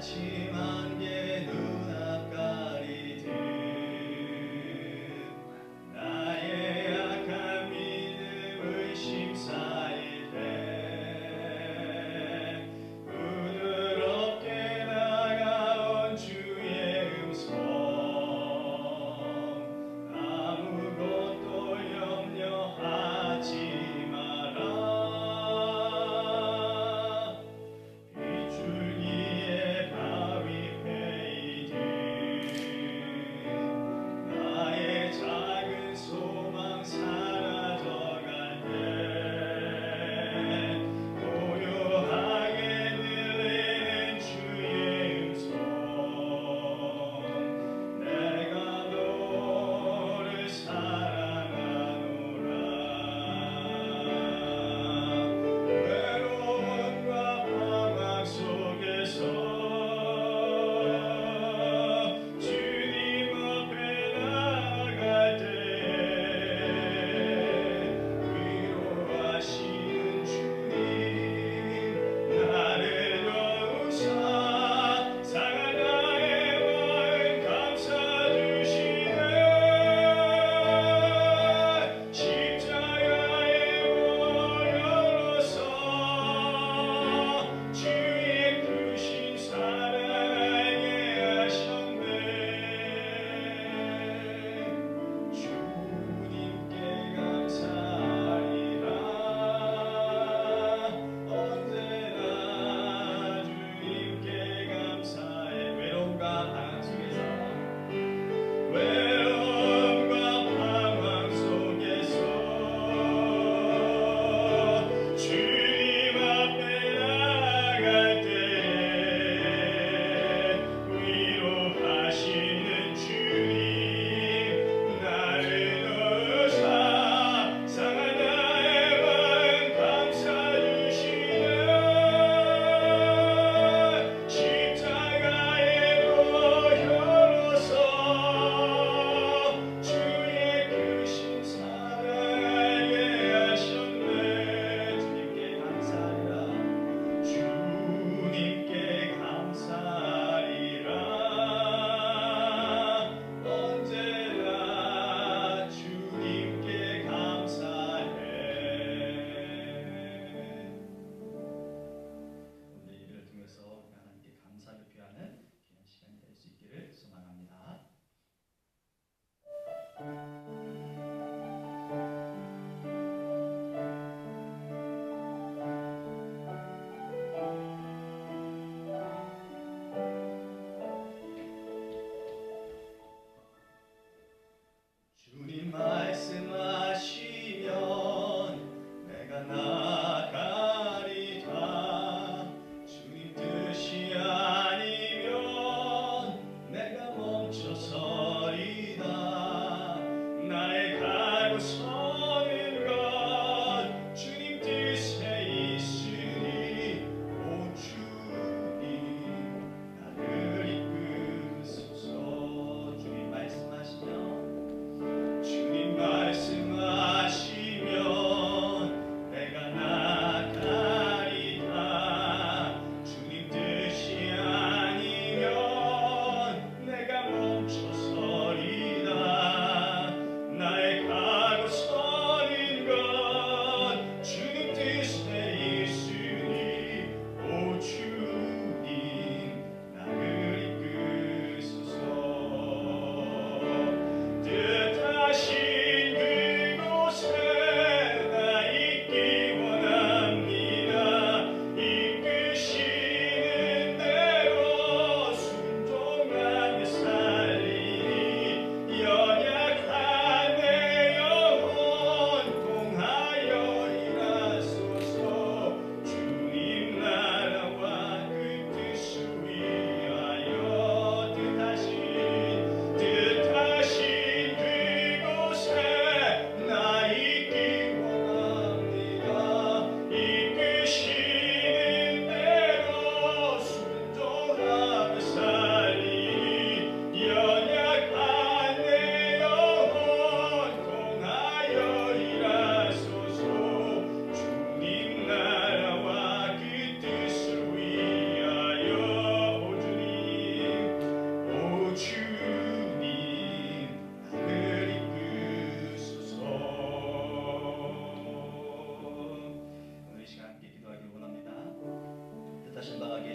아침 안개 눈앞 가리듯 나의 약한 믿음의 심사일 때 부드럽게 다가온 주의 음성 아무것도 염려하지 마라 이 줄기에 바위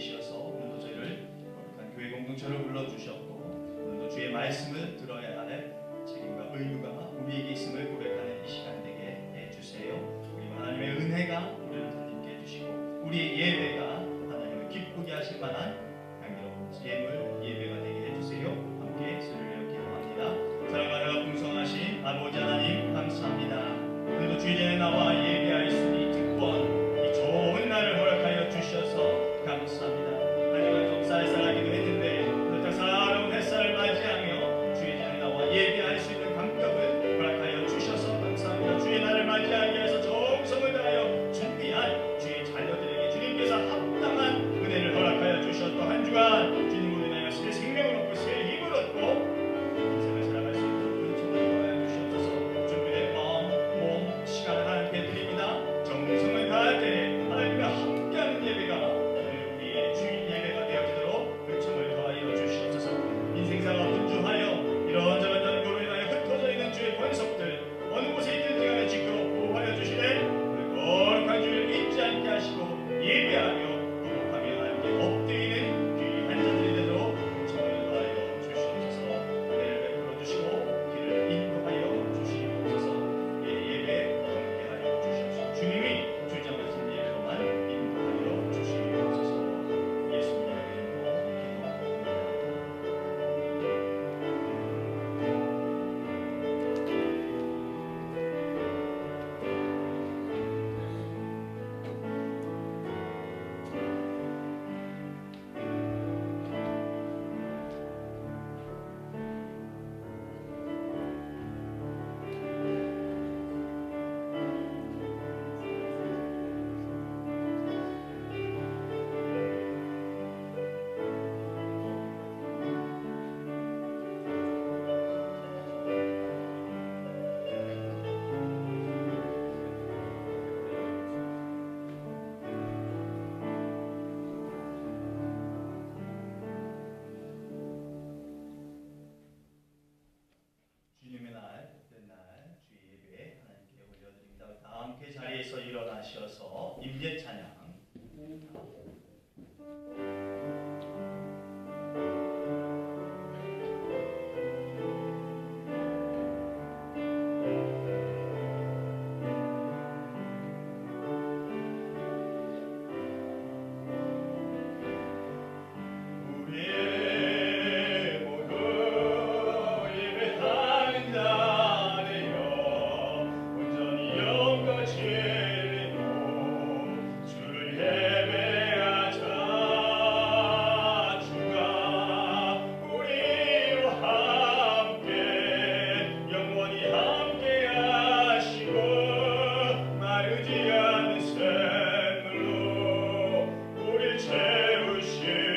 주시어서 오늘도 저희를 거룩한 교회 공동체로 불러주셨고 오늘도 주의 말씀을 들어야 할 책임과 의무가 우리에게 있음을 고백하는 이 시간 되게 해주세요. 그리고 하나님의 은혜가 우리를 덧입게 해주시고 우리의 예배가 하나님을 기쁘게 하실 만한 향기로운 예배가 되게 해주세요. 함께 소리를 기도합니다. 사랑하여 풍성하신 아버지 하나님 감사합니다. 오늘도 주의 전에 나와 예배할 수 있는 특권 이 좋은 날을 허락하여 주셔서 감사합니다. 한 주간 좀 쌀쌀하기도 했는데 그렇다 사랑하는 햇살을 맞이하며 주의 전에 나와 예배할 수 있는 감격을 허락하여 주셔서 감사합니다. 주의 날을 맞이하기 위해서 정성을 다하여 준비한 주의 자녀들에게 주님께서 합당한 은혜를 허락하여 주셨고 한 주간 주님으로 인하여 새 생명을 얻고 새 힘을 얻고 인생을 살아갈 수 있도록 은총을 더하여 주시옵소서. 준비된 마음, 몸, 시간을 하나님께 드립니다. 정성을 다할 때 하나님과 함께하는 예배가 우리의 주인 예배가 되어지도록 은총을 더하여 주시옵소서. 인생사가 분주하여 이런저런 연고로 인하여 흩어져 있는 주의 권속들 어느 곳에 있든지 간에 지키고 보호하여 주시되 거룩한 주를 잊지 않게 하시고 예배하며 거룩하며 하나님께 엎드리는 귀한 자들이 되도록 은총을 더하여 주시옵소서. 은혜를 베풀어 주시고 길을 인도하여 주시옵소서. 예배 함께하여 주시옵소서. 주님이 주장하신 예배로만 인도하여 주시옵소서. 예수님의 이름으로 기도합니다. 주님의 날, 복된 날, 주의 예배 하나님께 올려드립니다. 다 함께 자리에서 일어나셔서 임재 찬양 우리의 모두 예배하는 자들여 온전히 영과 진리로 주를 예배하자. 주가 우리와 함께 영원히 함께 하시고 마르지 않는 샘물로 우릴 채우시리라.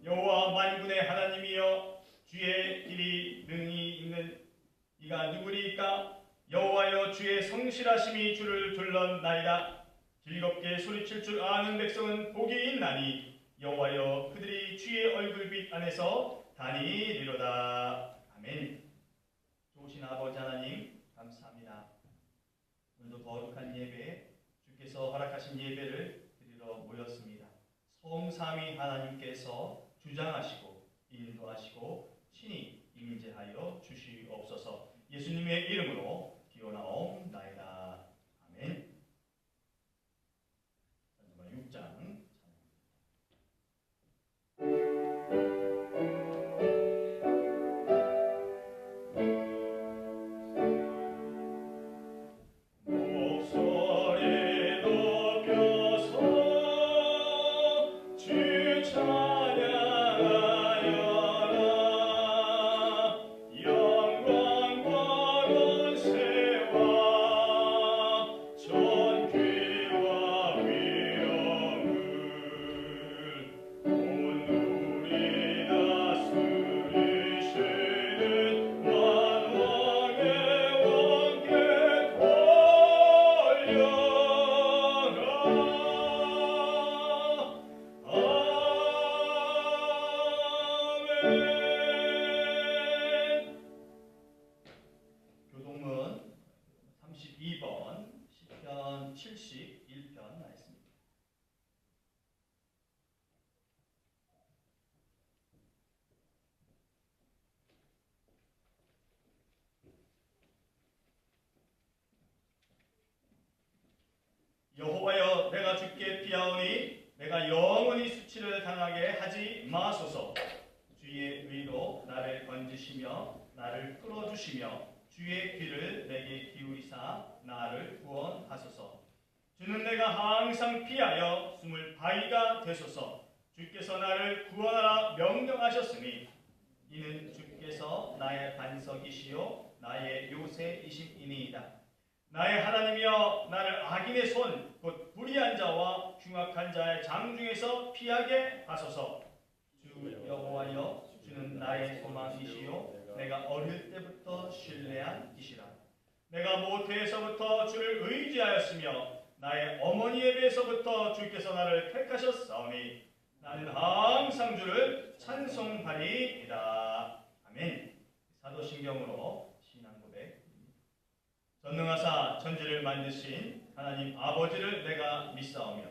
여호와 만군의 하나님이여 주의 길이 능히 있는 이가 누구리이까? 여호와여 주의 성실하심이 주를 둘렀나이다. 즐겁게 소리칠 줄 아는 백성은 복이 있나니 여호와여 그들이 주의 얼굴빛 안에서 다니리로다. 아멘. 좋으신 아버지 하나님 감사합니다. 오늘도 거룩한 예배 주께서 허락하신 예배를 드리러 모였습니다. 성삼위 하나님께서 주장하시고 인도하시고 친히 임재하여 주시옵소서. 예수님의 이름으로 기원하옵나이다. 아멘. 찬송가 6장 목소리 높여서 주 찬양하여라. 영광과 권세와 71편 말씀입니다. 여호와여, 내가 주께 피하오니 내가 영원히 수치를 당하게 하지 마소서. 주의 의로 나를 건지시며 나를 끌어주시며 주의 귀를 내게 기울이사 나를 구원하소서. 주는 내가 항상 피하여 숨을 바위가 되소서. 주께서 나를 구원하라 명령하셨으니 이는 주께서 나의 반석이시요 나의 요새이심이니이다. 나의 하나님이여, 나를 악인의 손 곧 불의한 자와 흉악한 자의 장 중에서 피하게 하소서. 주 여호와여, 주는 나의 소망이시요 내가 어릴 때부터 신뢰한 이시라. 내가 모태에서부터 주를 의지하였으며 나의 어머니의 배에서부터 주께서 나를 택하셨사오니 나는 항상 주를 찬송하리이다. 아멘. 사도신경으로 신앙 고백. 전능하사 천지를 만드신 하나님 아버지를 내가 믿사오며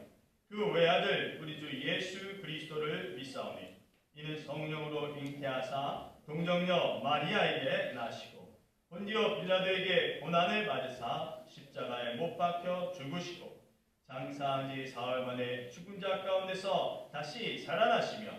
그 외아들 우리 주 예수 그리스도를 믿사오니 이는 성령으로 잉태하사 동정녀 마리아에게 나시고 본디오 빌라도에게 고난을 받으사 십자가에 못 박혀 죽으시고 장사한 지 사흘 만에 죽은 자 가운데서 다시 살아나시며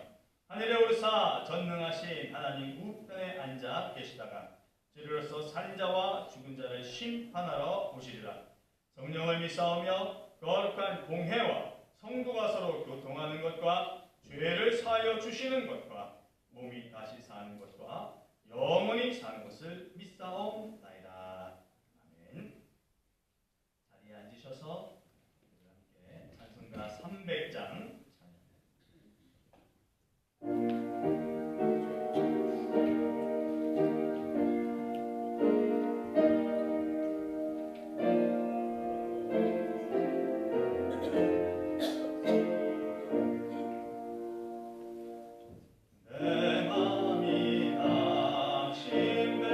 하늘에 오르사 전능하신 하나님 우편에 앉아 계시다가 주로서 살인자와 죽은 자를 심판하러 오시리라. 성령을 믿사오며 거룩한 공회와 성도가 서로 교통하는 것과 죄를 사하여 주시는 것과 몸이 다시 사는 것과 영원히 사는 것을 믿사옵나이다. 아멘. 자리에 앉으셔서 함께 찬송가 300장 내 맘이 낙심돼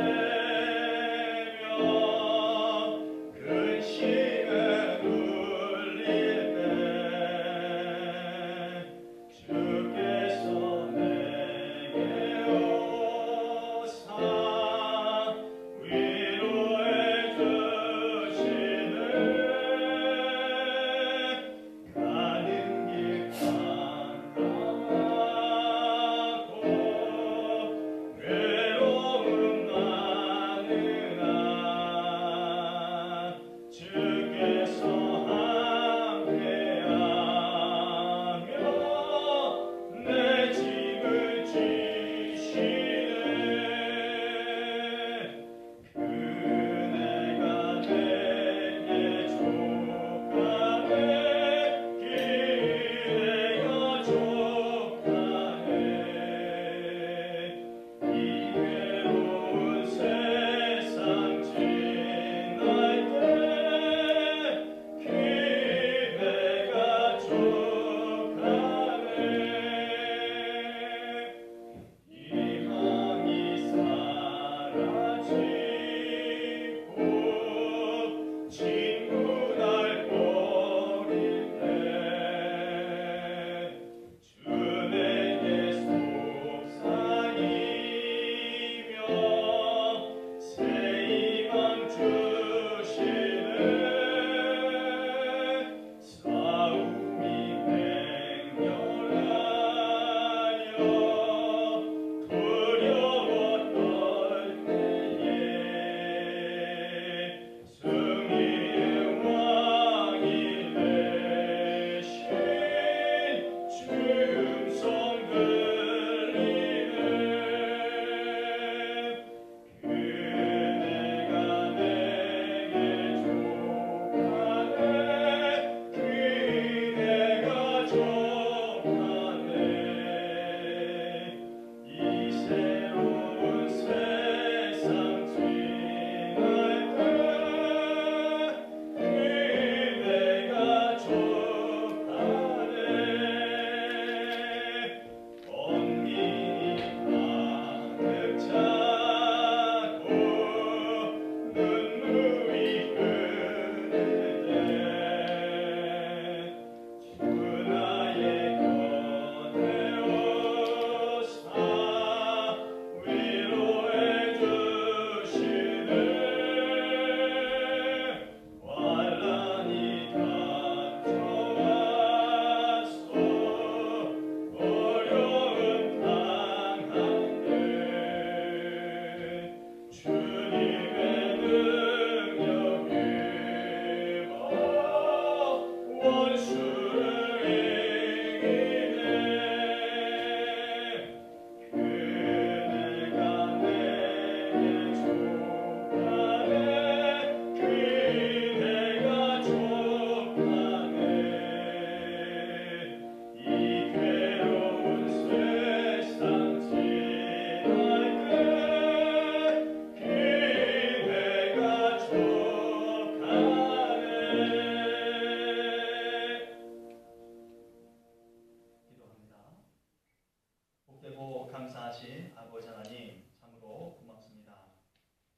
복되고 감사하신 아버지 하나님, 참으로 고맙습니다.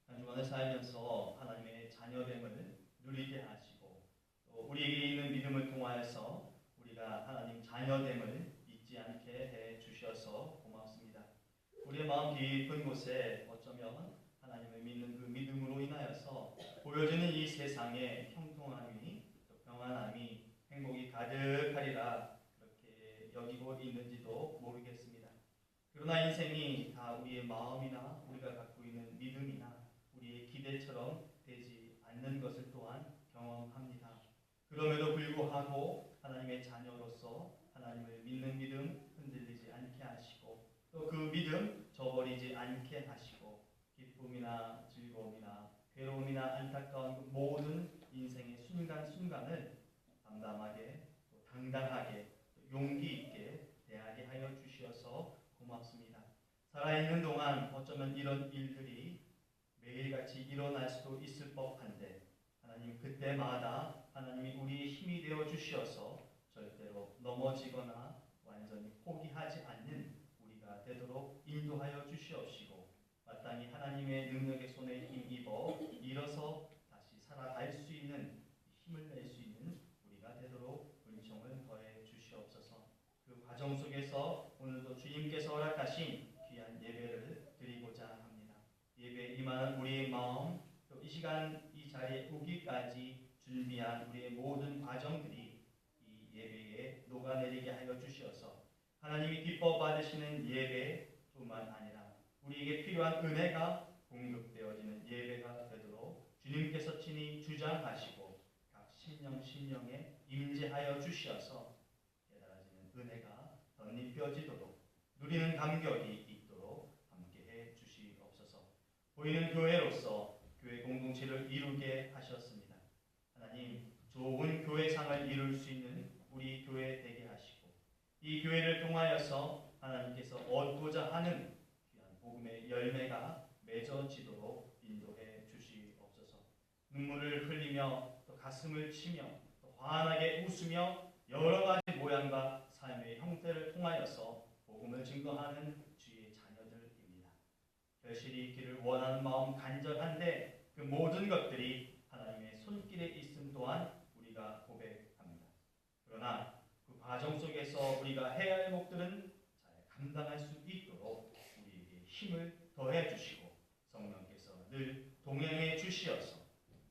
한 주간을 살면서 하나님의 자녀됨을 누리게 하시고 또 우리에게 있는 믿음을 통하여서 우리가 하나님 자녀됨을 잊지 않게 해 주셔서 고맙습니다. 우리의 마음 깊은 곳에 어쩌면 하나님을 믿는 그 믿음으로 인하여서 보여지는 이 세상에 형통함이 또 평안함이 행복이 가득하리라 그렇게 여기고 있는지도 모르겠습니다. 그러나 인생이 다 우리의 마음이나 우리가 갖고 있는 믿음이나 우리의 기대처럼 되지 않는 것을 또한 경험합니다. 그럼에도 불구하고 하나님의 자녀로서 하나님을 믿는 믿음 흔들리지 않게 하시고 또 그 믿음 저버리지 않게 하시고 기쁨이나 즐거움이나 괴로움이나 안타까운 그 모든 인생의 순간순간을 담담하게 또 당당하게 또 용기 있게 대하게 하여 주시어서 고맙습니다. 살아있는 동안 어쩌면 이런 일들이 매일같이 일어날 수도 있을 법한데 하나님 그때마다 하나님이 우리의 힘이 되어 주시어서 절대로 넘어지거나 완전히 포기하지 않는 우리가 되도록 인도하여 주시옵시고 마땅히 하나님의 능력의 손에 힘입어 일어서 다시 살아갈 수 있는 힘을 낼 수 있는 우리가 되도록 은총을 더해 주시옵소서. 그 과정 속에서 오늘도 주님께서 허락하신 귀한 예배를 드리고자 합니다. 예배에 임하는 우리의 마음 또 이 시간 이 자리에 오기까지 준비한 우리의 모든 과정들이 이 예배에 녹아내리게 하여 주시어서 하나님이 기뻐 받으시는 예배뿐만 아니라 우리에게 필요한 은혜가 공급되어지는 예배가 되도록 주님께서 친히 주장하시고 각 심령에 임재하여 주시어서 깨달아지는 은혜가 덧입혀지도록 누리는 감격이 있도록 함께해 주시옵소서. 보이는 교회로서 교회 공동체를 이루게 하셨습니다. 하나님 좋은 교회상을 이룰 수 있는 우리 교회 되게 하시고 이 교회를 통하여서 하나님께서 얻고자 하는 귀한 복음의 열매가 맺어지도록 인도해 주시옵소서. 눈물을 흘리며 또 가슴을 치며 또 환하게 웃으며 여러 가지 모양과 삶의 형태를 통하여서 복음을 증거하는 주의 자녀들입니다. 결실이 있기를 원하는 마음 간절한데 그 모든 것들이 하나님의 손길에 있음 또한 우리가 고백합니다. 그러나 그 과정 속에서 우리가 해야 할 목들은 잘 감당할 수 있도록 우리에게 힘을 더해 주시고 성령께서 늘 동행해 주시어서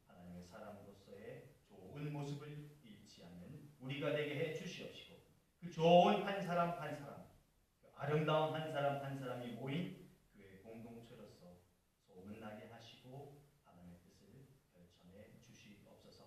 하나님의 사람으로서의 좋은 모습을 잃지 않는 우리가 되게 해 주시옵시고 그 좋은 한 사람 한 사람 그 아름다운 한 사람 한 사람이 모인 교회 공동체로서 소문나게 하시고 하나님의 뜻을 결천해 주시옵소서.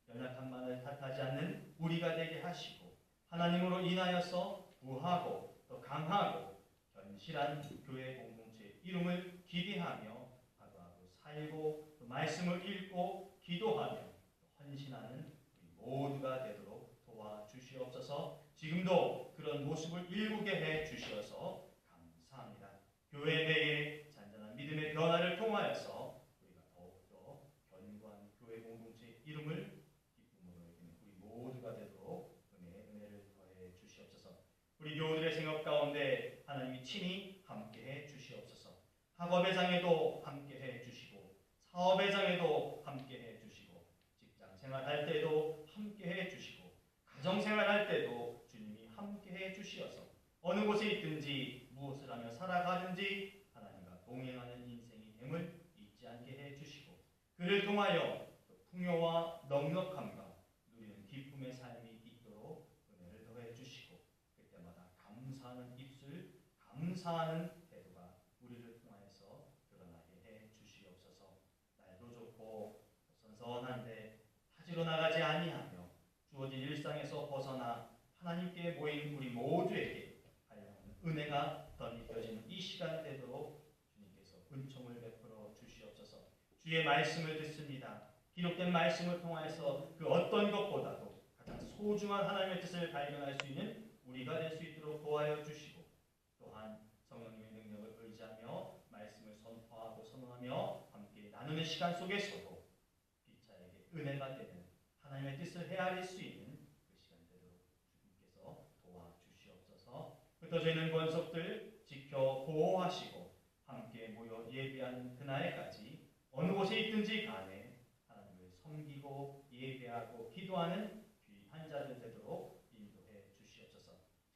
연약함만을 탓하지 않는 우리가 되게 하시고 하나님으로 인하여서 부하고 또 강하고 견실한 교회 공동체의 이름을 기대하며 하루하루 살고 또 말씀을 읽고 기도하며 또 헌신하는 우리 모두가 되도록 도와주시옵소서. 지금도 그런 모습을 일구게 해 주시어서 감사합니다. 교회 내에 잔잔한 믿음의 변화를 통하여서 우리가 더욱더 견고한 교회 공동체의 이름을 기쁨으로 여기는 우리 모두가 되도록 은혜를 더해 주시옵소서. 우리 교우들의 생업 가운데 하나님이 친히 함께해 주시옵소서. 학업의 장에도 함께해 주시고 사업의 장에도 함께해 주시고 직장 생활할 때도 함께해 주시고 가정 생활할 때도 주님이 함께해 주시어서 어느 곳에 있든지 무엇을 하며 살아가든지 하나님과 동행하는 인생이 됨을 잊지 않게 해 주시고 그를 통하여 풍요와 넉넉함과 누리는 기쁨의 삶이 있도록 은혜를 더해 주시고 그때마다 감사하는 입술, 감사하는 태도가 우리를 통하여서 드러나게 해 주시옵소서. 날도 좋고 선선한데 타지로 나가지 아니하며 주어진 일상에서 벗어나 하나님께 모인 우리 모두에게 하여금 은혜가 덧입혀지는 이 시간 되도록 주님께서 은총을 베풀어 주시옵소서. 주의 말씀을 듣습니다. 기록된 말씀을 통하여서 그 어떤 것보다도 가장 소중한 하나님의 뜻을 발견할 수 있는 우리가 될 수 있도록 도와여 주시고, 또한 성령님의 능력을 의지하며 말씀을 선포하고 선언하며 함께 나누는 시간 속에서도 피차에게 은혜가 되는 하나님의 뜻을 헤아릴 수 있는 그 시간 되도록 주님께서 도와주시옵소서. 흩어져 있는 권속들 지켜 보호하시고 함께 모여 예배하는 그날까지 어느 곳에 있든지 간에 하나님을 섬기고 예배하고 기도하는 귀한 자들 되도록 인도해 주시옵소서.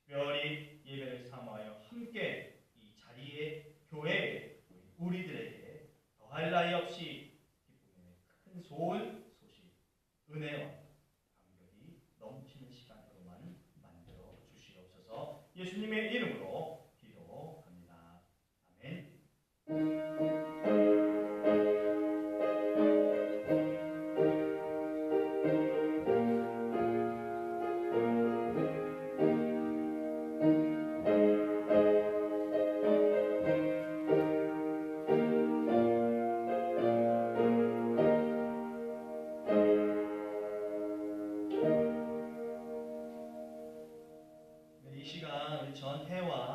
특별히 예배를 삼아여 함께 이 자리에 교회에 우리들에게 더할 나위 없이 기쁨의 큰 좋은 소식, 은혜와 감격이 넘치는 시간으로만 만들어 주시옵소서. 예수님의 이름으로 기도합니다. 아멘. 이 시간 우리 전혜와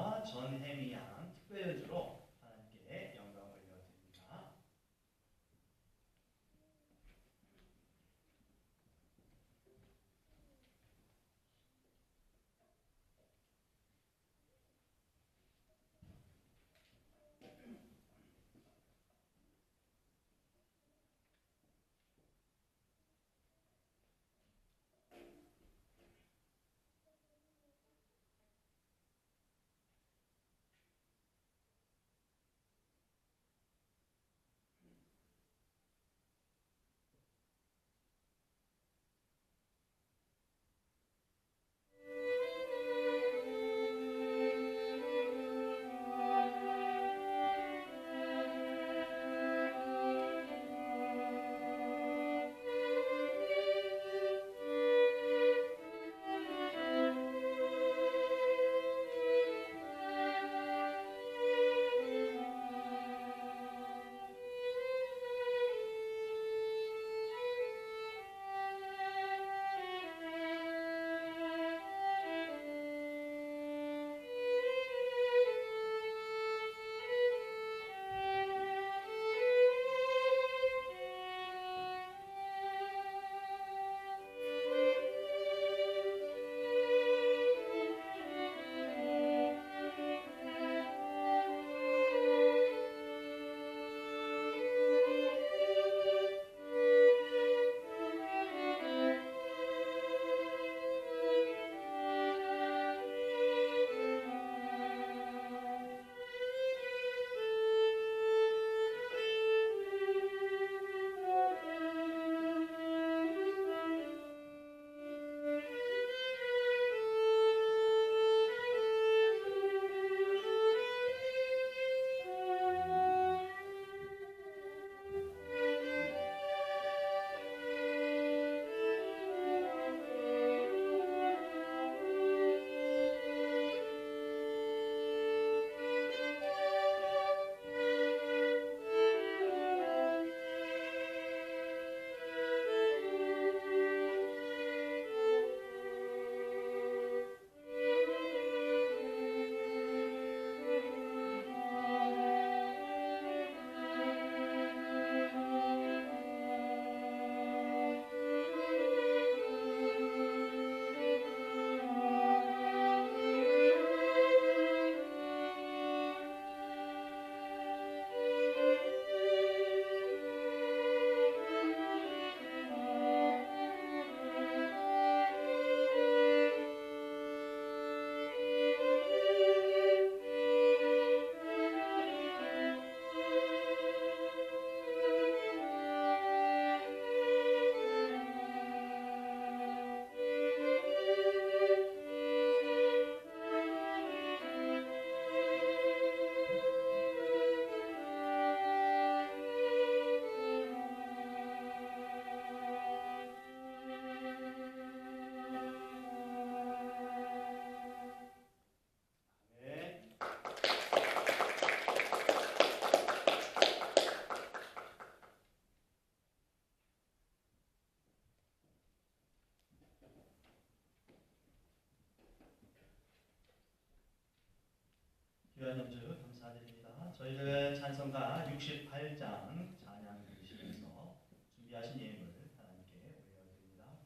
귀한 연주 감사드립니다. 저희들은 찬송가 68장 찬양 드리시면서 준비하신 예물을 하나님께 올려드립니다.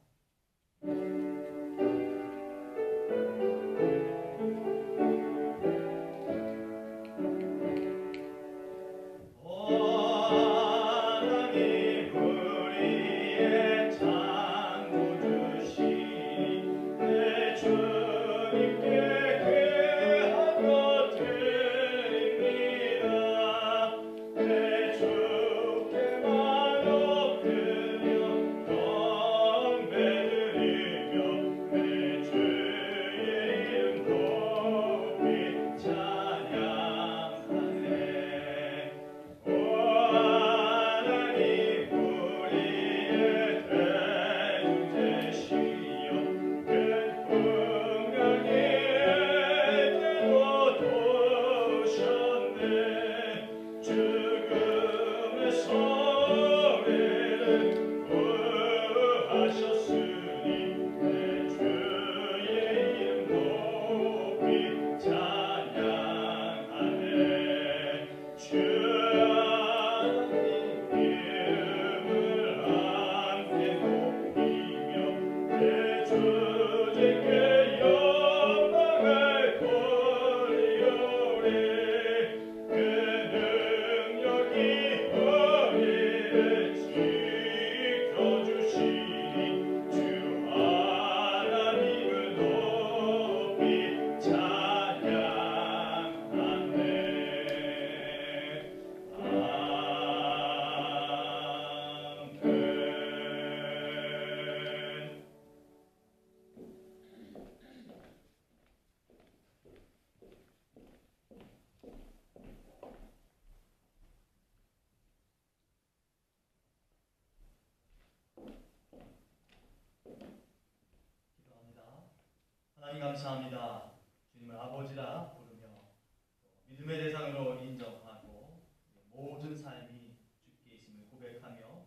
하나님 감사합니다. 주님을 아버지라 부르며 믿음의 대상으로 인정하고 모든 삶이 주께 있음을 고백하며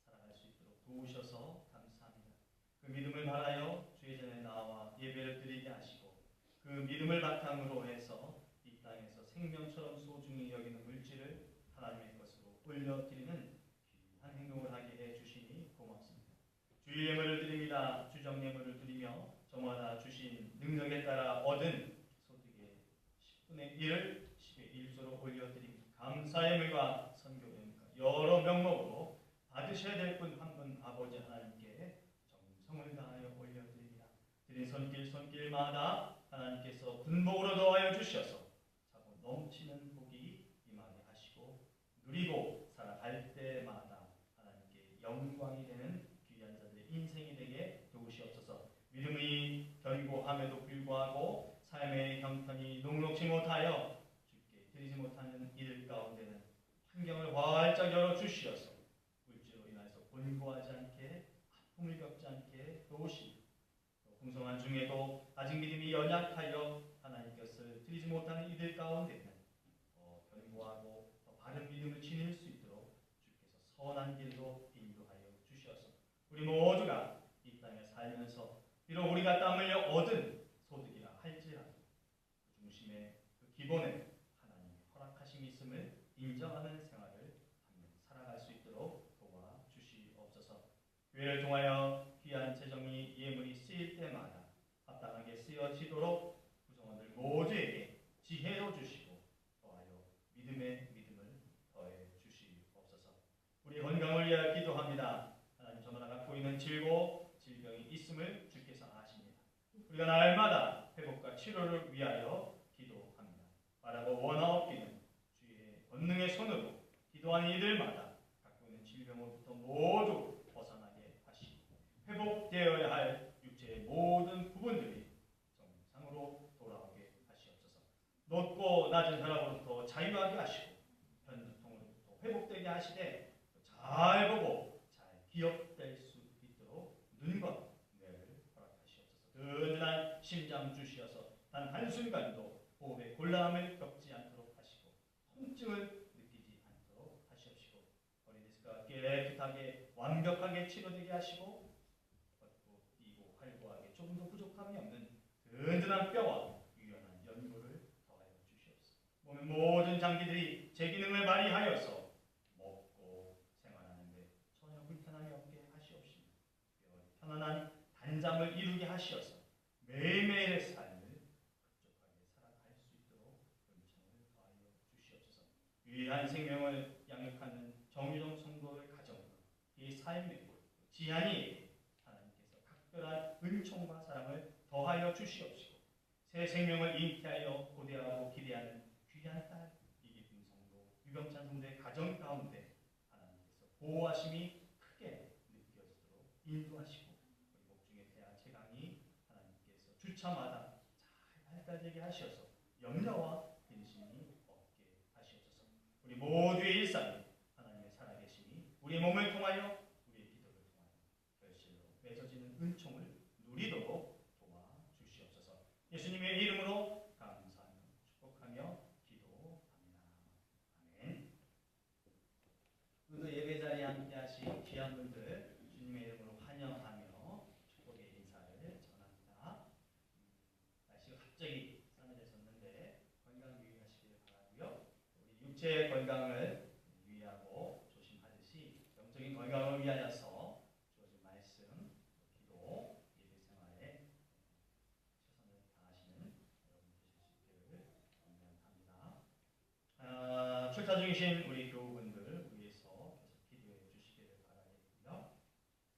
살아갈 수 있도록 도우셔서 감사합니다. 그 믿음을 바라여 주의 전에 나와 예배를 드리게 하시고 그 믿음을 바탕으로 해서 이 땅에서 생명처럼 소중히 여기는 물질을 하나님의 것으로 올려드리는 귀한 행동을 하게 해주시니 고맙습니다. 주의 예물을 드립니다. 주정 예물을 드리며 저마다 주신 능력에 따라 얻은 소득의 10분의 1을 10의 1조로 올려드립니다. 감사의 예물과 선교예물과 여러 명목으로 받으셔야 될 분 한 분 아버지 하나님께 정성을 다하여 올려드립니다. 드린 손길마다 하나님께서 군복으로 더하여 주셔서 차고 넘치는 복이 임하게 하시고 누리고 살아갈 때마다 하나님께 영광이 되는 귀한 자들의 인생이 되게 도우시옵소서. 믿음이 견고함에도 불구하고 삶의 형편이 녹록지 못하여 주께 드리지 못하는 이들 가운데는 환경을 활짝 열어주시어서 물질로 인해서 곤고하지 않게 아픔을 겪지 않게 도우시고 또 풍성한 중에도 아직 믿음이 연약하여 하나님 것을 드리지 못하는 이들 가운데는 더 견고하고 더 바른 믿음을 지닐 수 있도록 주께서 선한 길로 인도하여 주시어서 우리 모두가 이 땅에 살면서 비록 우리가 땀 흘려 얻은 소득이라 할지라도 그 중심에 그 기본에 하나님의 허락하심이 있음을 인정하는 생활을 하며 살아갈 수 있도록 도와주시옵소서. 교회를 통하여 귀한 재정이 예물이 쓰일 때마다 합당하게 쓰여지도록 구성원들 모두에게 지혜로 주시고 더하여 믿음의 믿음을 더해 주시옵소서. 우리 건강을 위하여 기도합니다. 하나님 저마다 갖고 있는 질병이 있음을 주께서 아십니다. 우리가 날마다 회복과 치료를 위하여 기도합니다. 바라고 원하옵기는 주의 권능의 손으로 기도하는 이들마다 갖고 있는 질병으로부터 모두 벗어나게 하시고 회복되어야 할 육체의 모든 부분들이 정상으로 돌아오게 하시옵소서. 높고 낮은 혈압으로부터 자유하게 하시고 편두통으로부터 회복되게 하시되 잘 보고 잘 기억될 수 있도록 눈과 뇌를 허락하시옵소서. 든든한 심장 주시어서 단 한순간도 호흡의 곤란함을 겪지 않도록 하시고 통증을 느끼지 않도록 하시옵시고 허리디스크가 깨끗하게 완벽하게 치료되게 하시고 걷고 뛰고 활보하게 조금도 부족함이 없는 든든한 뼈와 유연한 연골을 더하여 주시옵소서. 모든 장기들이 제 기능을 발휘하여서 먹고 생활하는데 전혀 불편함이 없게 하시옵시며 편안한 단잠을 이루게 하시어서 매일매일의 삶을 흡족하게 살아갈 수 있도록 은총을 더하여 주시옵소서. 유일한 생명을 양육하는 정유정 성도의 가정과 이 삶에 지한이 하나님께서 각별한 은총과 사랑을 더하여 주시옵시고 새 생명을 잉태하여 고대하고 기대하는 귀한 딸 이기쁨 성도 유병찬 성도의 가정 가운데 하나님께서 보호하심이 크게 느껴지도록 인도하시고 우리 목중의 대화 최강이 하나님께서 주차마다 잘 발달되게 하셔서 염려와 근심이 없게 하시옵소서. 우리 모두의 일상이 하나님의 살아계심이 우리 몸을 통하여 우리의 기도를 통하여 결실로 맺어지는 은총을 누리도록 도와주시옵소서. 예수님의 이름으로 감사하며 축복하며 기도합니다. 아멘. 오늘도 예배 자리에 함께 하신 귀한 분들 주님의 이름으로 환영하며 축복의 인사를 전합니다. 날씨가 갑자기 싸늘해졌는데 건강 유의하시길 바라고요. 우리 육체의 건강을 유의하고 조심하듯이 영적인 건강을 위하여서 주어진 말씀, 기도, 예배 생활에 최선을 다하시는 여러분 되실 수 있기를 원합니다. 출타 중이신 우리 교우분들 위해서 계속 기도해 주시기를 바라겠고요.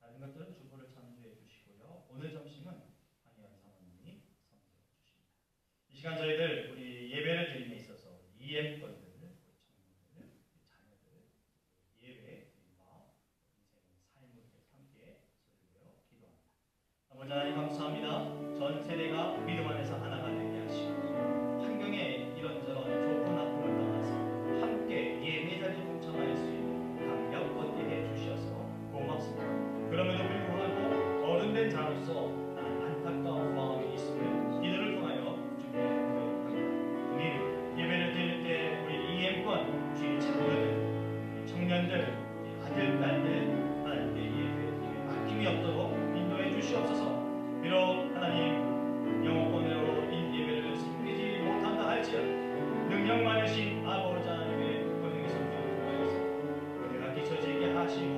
다른 것들은 주보를 참조해 주시고요. 오늘 점심은 황희연 사모님이 섬겨 주십니다. 이 시간 저희들 우리 예배를 드림에 있어서 EM권들, 우리 청년들, 자녀들 예배 드림과 인생의 삶을 함께 소리내어 기도합니다. 아버지 하나님 감사합니다. 전 세대가 믿음 안에서 하나가 되게 하시고 환경에 이런저런 좋고 나쁨을 떠나서 함께 예배 자리에 동참할 수 있는 감격 얻게 해주셔서 고맙습니다. 그럼에도 불구하고 어른된 자로서 안타까운 마음이 있음을 기도를 통하여 주님께 고백합니다. 우리는 예배를 드릴 때 우리 EM권 주의 자녀들, 청년들, 아들, 딸들 하나님께 예배 아낌이 없도록 인도해 주시옵소서. 비록 하나님 영어권으로 이 예배를 섬기지 못한다 할지라도 능력 많으신 아버지 하나님의 권능의 성령을 통하여서 은혜가 끼쳐지게 하시고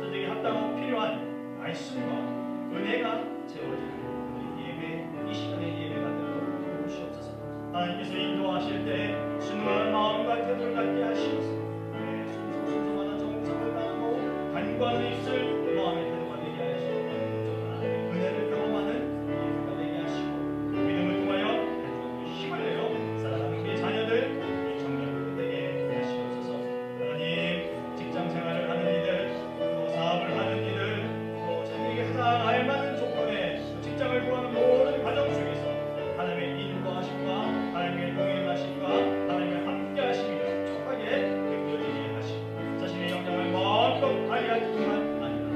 저에게 합당하고 필요한 말씀과 은혜가 채워지는 우리 예배 이 시간의 예배가 되도록 도우시옵소서. 하나님께서 인도하실 때 순응하는 마음과 태도를 갖게 하시옵소서. 순서마다 정성을 다하고 간과는 입술 마음의 태도가 되게 하시고 하나님의 은혜를 경험하는 예배가 되게 하시고 믿음을 통하여 힘을 내어 살아가는 우리 자녀들 우리 청년들에게 하시옵소서. 하나님 직장 생활을 하는 이들 또 사업을 하는 이들 또 자기에게 가장 알맞는 조건에 직장을 구하는 모든 가정 속에서 하나님의 인도하심과 하나님의 동행하심과 하나님의 함께하심이 촉촉하게 느껴지게 하시고 자신의 영향을 마음껏 발휘할 뿐만 아니라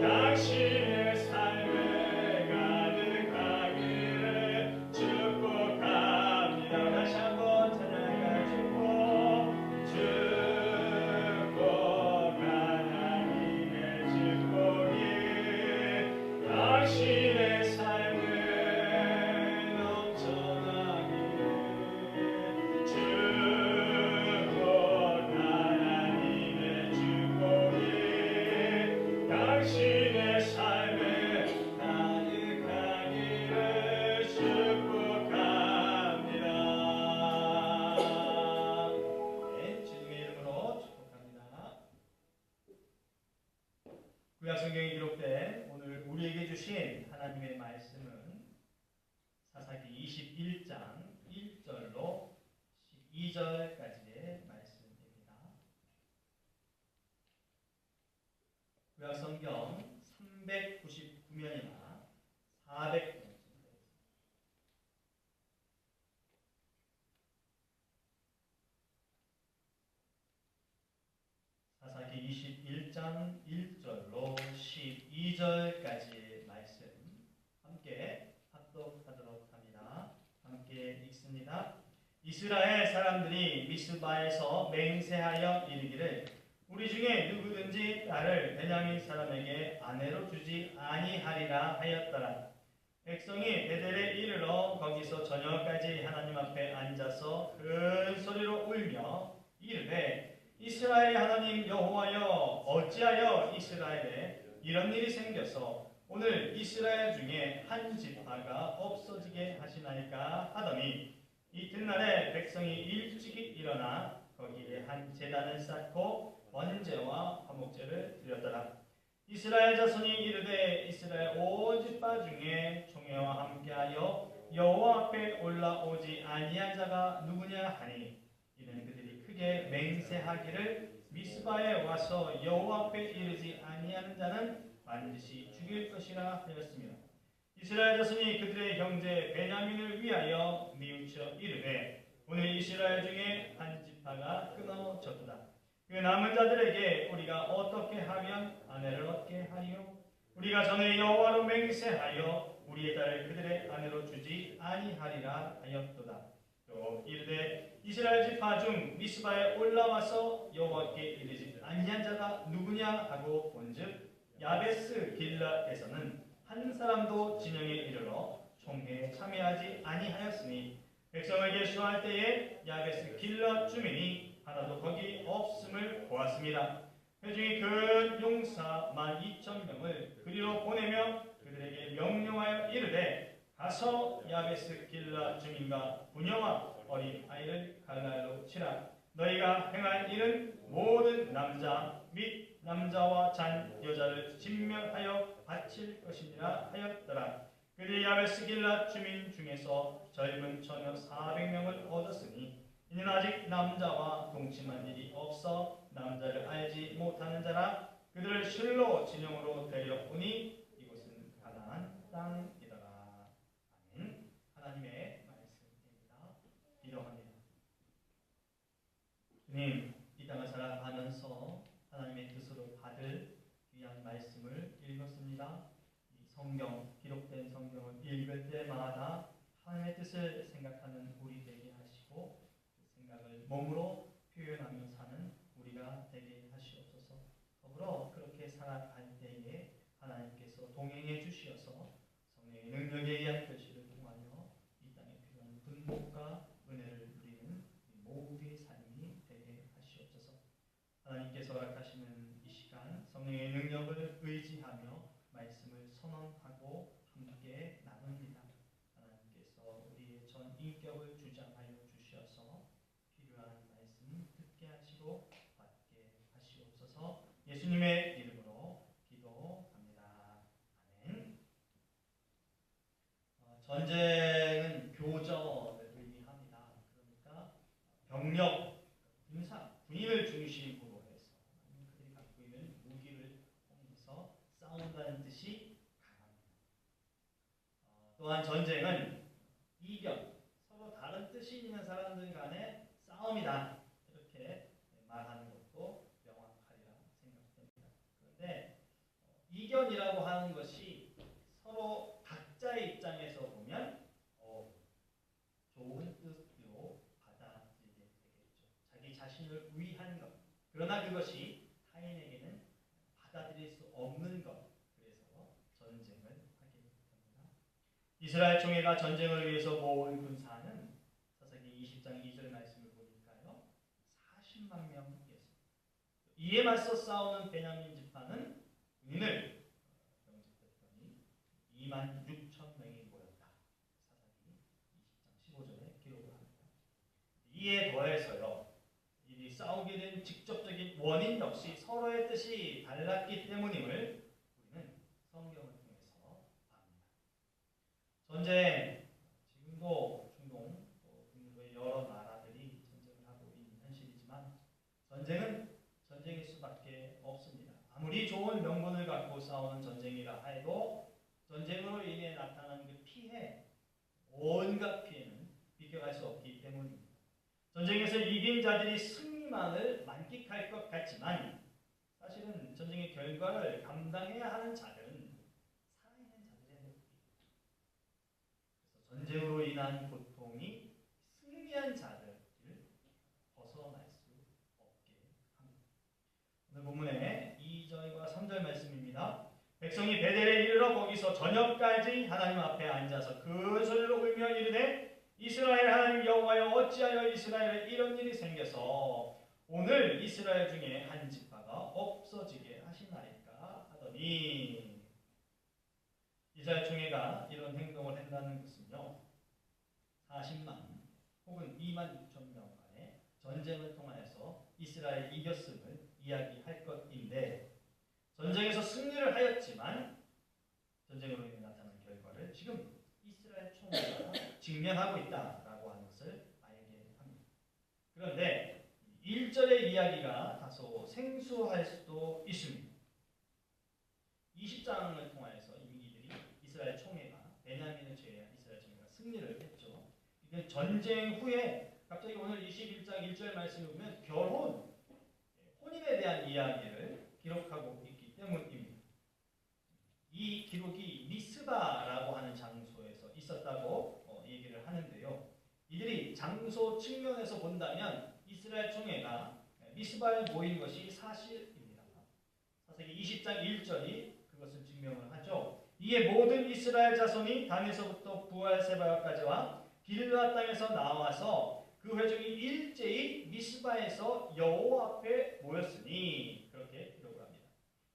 당신의 삶에 가득하기를 축복합니다. 다시 한번 찬양할까요? 축복 하나님의 축복이 당신의 삶에 넘쳐나기를 축복 하나님의 축복이 당신의 삶에 가득하기를 축복합니다. 네, 주님의 이름으로 축복합니다. 구약 성경에 기록된 오늘 우리에게 주신 하나님의 말씀은 사사기 21장 1절로 12절까지의 말씀입니다. 구약 성경 399면이나 400권 사사기 21장 1절로 12절까지의 말씀 함께 합독하도록 합니다. 함께 읽습니다. 이스라엘 사람들이 미스바에서 맹세하여 이르기를 우리 중에 누구든지 딸을 베냐민 사람에게 아내로 주지 아니하리라 하였더라. 백성이 베델에 이르러 거기서 저녁까지 하나님 앞에 앉아서 큰 소리로 울며 이르되 이스라엘 하나님 여호와여 어찌하여 이스라엘에 이런 일이 생겨서 오늘 이스라엘 중에 한 지파가 없어지게 하시나이까 하더니 이튿날에 백성이 일찍이 일어나 거기에 한 제단을 쌓고 번제와 화목제를 드렸더라. 이스라엘 자손이 이르되 이스라엘 온 지파 중에 총회와 함께하여 여호와 앞에 올라오지 아니한 자가 누구냐 하니 이는 그들이 크게 맹세하기를 미스바에 와서 여호와 앞에 이르지 아니하는 자는 반드시 죽일 것이라 하였으며 이스라엘 자손이 그들의 형제 베냐민을 위하여 뉘우쳐 이르되 오늘 이스라엘 중에 한 지파가 끊어졌도다. 그 남은 자들에게 우리가 어떻게 하면 아내를 얻게 하리요? 우리가 전에 여호와로 맹세하여 우리의 딸을 그들의 아내로 주지 아니하리라 하였도다. 또 이르되 이스라엘 지파 중 미스바에 올라와서 여호와께 이르지 아니한 자가 누구냐 하고 본즉 야베스 길라에서는 한 사람도 진영에 이르러 총회에 참여하지 아니하였으니 백성에게 수할 때에 야베스 길라 주민이 하나도 거기 없음을 보았습니다. 회중이 큰 용사 12,000명을 그리로 보내며 그들에게 명령하여 이르되 가서 야베스 길라 주민과 부녀와 어린 아이를 갈날로 치라. 너희가 행할 일은 모든 남자 및 남자와 잔 여자를 진멸하여 바칠 것이니라 하였더라. 그들이 야베스 길라 주민 중에서 젊은 처녀 400명을 얻었으니 이는 아직 남자와 동침한 일이 없어 남자를 알지 못하는 자라. 그들을 실로 진영으로 데려오니 이곳은 가나안 땅이더라. 아멘. 하나님의 말씀입니다. 기도합니다. 주님, 이 땅을 살아가면서 하나님의 뜻으로 받을 귀한 말씀을 읽었습니다. 이 성경, 기록된 성경을 읽을 때마다 하나님의 뜻을 생각하는 우리 되게 하시고 그 생각을 몸으로 표현하며 사는 우리가 되게 하시옵소서. 더불어 그렇게 살아갈 때에 하나님께서 동행해 주시어서 성령의 능력에 의한 결실을 통하여 이 땅에 필요한 분복과 은혜를 누리는 모두의 삶이 되게 하시옵소서. 하나님께서 허락하시는 이 시간 성령의 능력을 의지하며 말씀을 선언하고 함께 나눕니다. 하나님께서 우리의 전 인격을 주장하여 주시어서 필요한 말씀 듣게 하시고 받게 하시옵소서. 예수님의 이름으로 기도합니다. 아멘. 전쟁은 교전을 의미합니다. 그러니까 병력, 군인을 중심으로 해서 그들이 갖고 있는 무기를 통해서 싸운다는 뜻이 강합니다. 또한 전쟁은 이견, 서로 다른 뜻이 있는 사람들 간의 싸움이다. 이렇게 말하는 것도 명확하리라 생각됩니다. 그런데 이견이라고 하는 것이 서로 각자의 입장에서 보면 좋은 뜻으로 받아들이게 되겠죠. 자기 자신을 위한 것. 그러나 그것이 타인에게는 받아들일 수 없는 것. 그래서 전쟁을 하게 됩니다. 이스라엘 총회가 전쟁을 위해서 모은 군사는 사사기 20장 2절 말씀을 보니까요. 40만 명이었습니다. 이에 맞서 싸우는 베냐민 지파는 군인을 영접했더니 2만 6천 명이 모였다. 사사기 20장 15절에 기록을 합니다. 이에 더해서요. 이 싸우게 된 직접적인 원인 역시 서로의 뜻이 달랐기 때문임을 우리는 성경을 통해서 압니다. 전쟁, 지금도 중동, 북미의 여러 나라들이 전쟁을 하고 있는 현실이지만 전쟁은 전쟁일 수밖에 없습니다. 아무리 좋은 명분을 갖고 싸우는 전쟁이라 해도 전쟁으로 인해 나타나는 그 피해, 온갖 피해는 비교할 수 없기 때문입니다. 전쟁에서 이긴 자들이 승리만을 만끽할 것 같지만 사실은 전쟁의 결과를 감당해야 하는 자들은 살아있는 자들의 모습입니다. 그래서 전쟁으로 인한 고통이 승리한 자들을 벗어날 수 없게 합니다. 오늘 본문의 2절과 3절 말씀입니다. 백성이 베델에 이르러 거기서 저녁까지 하나님 앞에 앉아서 큰 소리로 울며 이르되 이스라엘 하나님 여호와여 어찌하여 이스라엘에 이런 일이 생겨서 오늘 이스라엘 중에 한 지파가 없어지게 하시나이까 하더니 이스라엘 총회가 이런 행동을 한다는 것은요 40만 혹은 2만 6천 명 간의 전쟁을 통하여서 이스라엘 이겼음을 이야기할 것인데 전쟁에서 승리를 하였지만 전쟁으로 인해 나타난 결과를 지금 이스라엘 총회가 직면하고 있다라고 하는 것을 알게 합니다. 그런데 1절의 이야기가 다소 생소할 수도 있습니다. 20장을 통해서 이미 이들이 이스라엘 총회가 베냐민을 제외한 이스라엘 총회가 승리를 했죠. 이게 전쟁 후에 갑자기 오늘 21장 1절 말씀을 보면 결혼, 혼인에 대한 이야기를 기록하고 있기 때문입니다. 이 기록이 미스바라고 하는 장소에서 있었다고 얘기를 하는데요. 이들이 장소 측면에서 본다면 이스라엘 총회가 미스바에 모인 것이 사실입니다. 사사기 20장 1절이 그것을 증명을 하죠. 이에 모든 이스라엘 자손이 단에서부터 부엘세바까지와 길르앗 땅에서 나와서 그 회중이 일제히 미스바에서 여호와 앞에 모였으니 그렇게 기록을 합니다.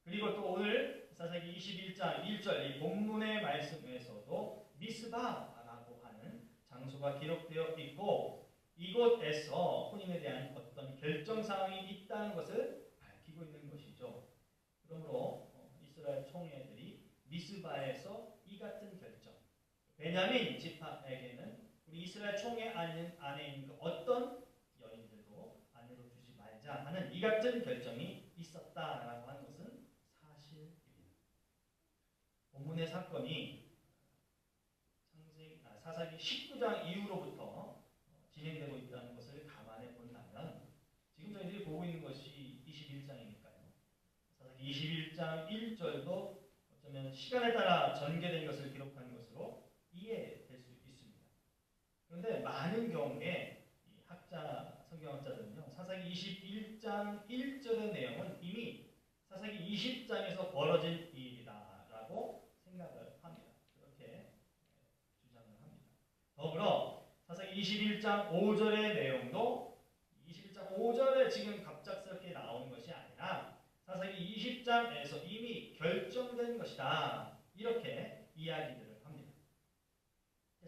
그리고 또 오늘 사사기 21장 1절 이 본문의 말씀에서도 미스바라고 하는 장소가 기록되어 있고 이곳에서 혼인에 대한 어떤 결정 사항이 있다는 것을 밝히고 있는 것이죠. 그러므로 이스라엘 총회들이 미스바에서 이 같은 결정, 베냐민 지파에게는 우리 이스라엘 총회 안에 있는 그 어떤 여인들도 아내로 두지 말자 하는 이 같은 결정이 있었다라고 하는 것은 사실입니다. 본문의 사건이 사사기 19장 이후로부터 진행되고 있다는 것을 감안해 본다면 지금 저희들이 보고 있는 것이 21장이니까요. 사사기 21장 1절도 어쩌면 시간에 따라 전개된 것을 기록한 것으로 이해될 수 있습니다. 그런데 많은 경우에 이 성경학자들은요. 사사기 21장 1절의 내용은 이미 사사기 20장에서 벌어진 일이다라고 생각을 합니다. 그렇게 주장을 합니다. 더불어 사사기 21장 5절의 내용도 21장 5절에 지금 갑작스럽게 나온 것이 아니라 사사기 20장에서 이미 결정된 것이다. 이렇게 이야기들을 합니다.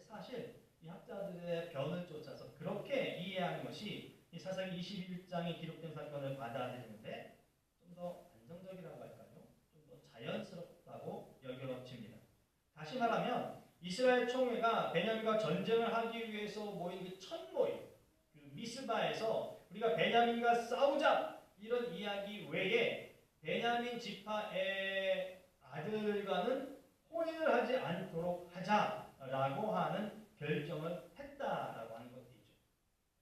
사실 이 학자들의 변을 쫓아서 그렇게 이해하는 것이 이 사사기 21장에 기록된 사건을 받아들이는데 좀 더 안정적이라고 할까요? 좀 더 자연스럽다고 여겨집니다. 다시 말하면 이스라엘 총회가 베냐민과 전쟁을 하기 위해서 모인 그 첫 모임, 그 미스바에서 우리가 베냐민과 싸우자 이런 이야기 외에 베냐민 지파의 아들과는 혼인을 하지 않도록 하자라고 하는 결정을 했다라고 하는 것이죠.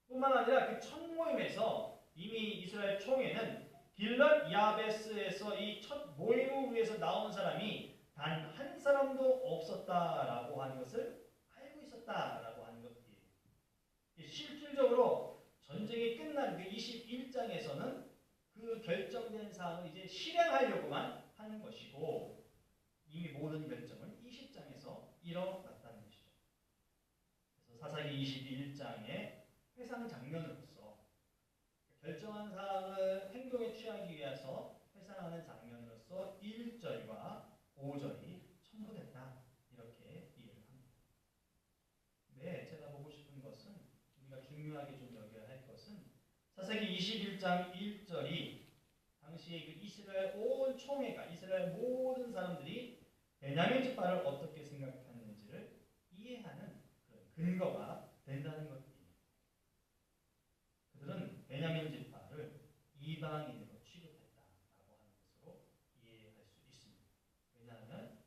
뿐만 아니라 그 첫 모임에서 이미 이스라엘 총회는 길랏 야베스에서 이 첫 모임을 위해서 나온 사람이 단 한 사람도 없었다라고 하는 것을 알고 있었다라고 하는 것이에요. 실질적으로 전쟁이 끝난 그 21장에서는 그 결정된 사항을 이제 실행하려고만 하는 것이고 이미 모든 결정은 20장에서 일어났다는 것이죠. 그래서 사사기 21장의 회상 장면으로서 결정한 사항을 행동에 취하기 위해서 회상하는 장면으로서 1절과 5절이 첨부됐다. 이렇게 이해를 합니다. 네, 제가 보고 싶은 것은 우리가 중요하게 좀 여겨야 할 것은 사사기 21장 1절이 당시에 그 이스라엘 온 총회가 이스라엘 모든 사람들이 베냐민 지파를 어떻게 생각했는지를 이해하는 그런 근거가 된다는 것입니다. 그들은 베냐민 지파를 이방인으로 취급했다라고 하는 것으로 이해할 수 있습니다. 왜냐하면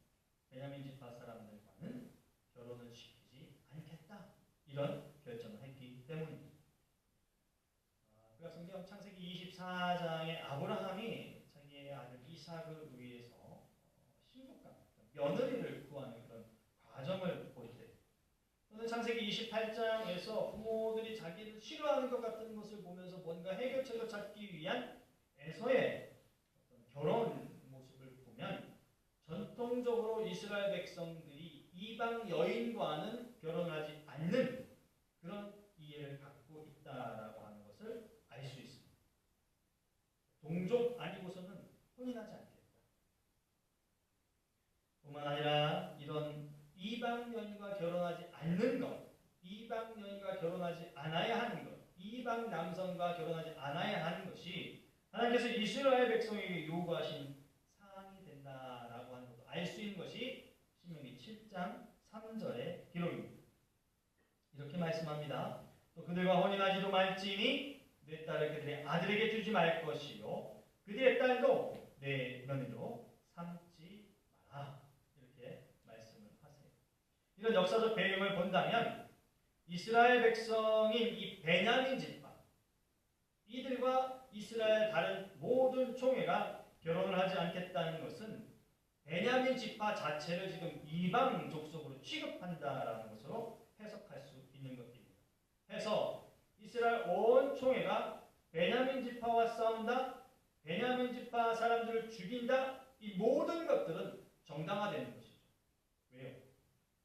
베냐민 지파 사람들과는 결혼을 시키지 않겠다 이런 결정을 했기 때문입니다. 구약성경 창세기 24장에 아브라함이 자기의 아들 이삭을 위해서 신부감, 며느리를 구하는 그런 과정을 볼 때, 또는 창세기 28장에서 부모들이 자기를 싫어하는 것 같은 것을 보면서 뭔가 해결책을 찾기 위한 에서의 어떤 결혼 모습을 보면 전통적으로 이스라엘 백성들이 이방 여인과는 결혼하지 않는 그런 이해를 갖고 있다라고 하는 것을 알 수 있습니다. 동족 아니고서는 혼인하지 않겠다. 뿐만 아니라 이런 이방 여인과 결혼하지 않는 것, 이방 여인과 결혼하지 않아야 하는 것, 이방 남성과 결혼하지 않아야 하는 것이 하나님께서 이스라엘 백성에게 요구하신 사항이 된다라고 하는 것도 알 수 있는 것이 신명기 7장 3절의 기록입니다. 이렇게 말씀합니다. 또 그들과 혼인하지도 말지니 내 딸을 그들의 아들에게 주지 말 것이요 그들의 딸도 내 며느리로 삼지 마라. 이렇게 말씀을 하세요. 이런 역사적 배경을 본다면 이스라엘 백성인 이 베냐민 지파 이들과 이스라엘 다른 모든 총회가 결혼을 하지 않겠다는 것은 베냐민 지파 자체를 지금 이방 족속으로 취급한다라는 것으로 해석할 수 있는 것입니다. 해서 이스라엘 온 총회가 베냐민 지파와 싸운다, 베냐민 지파 사람들을 죽인다, 이 모든 것들은 정당화되는 것이죠. 왜요?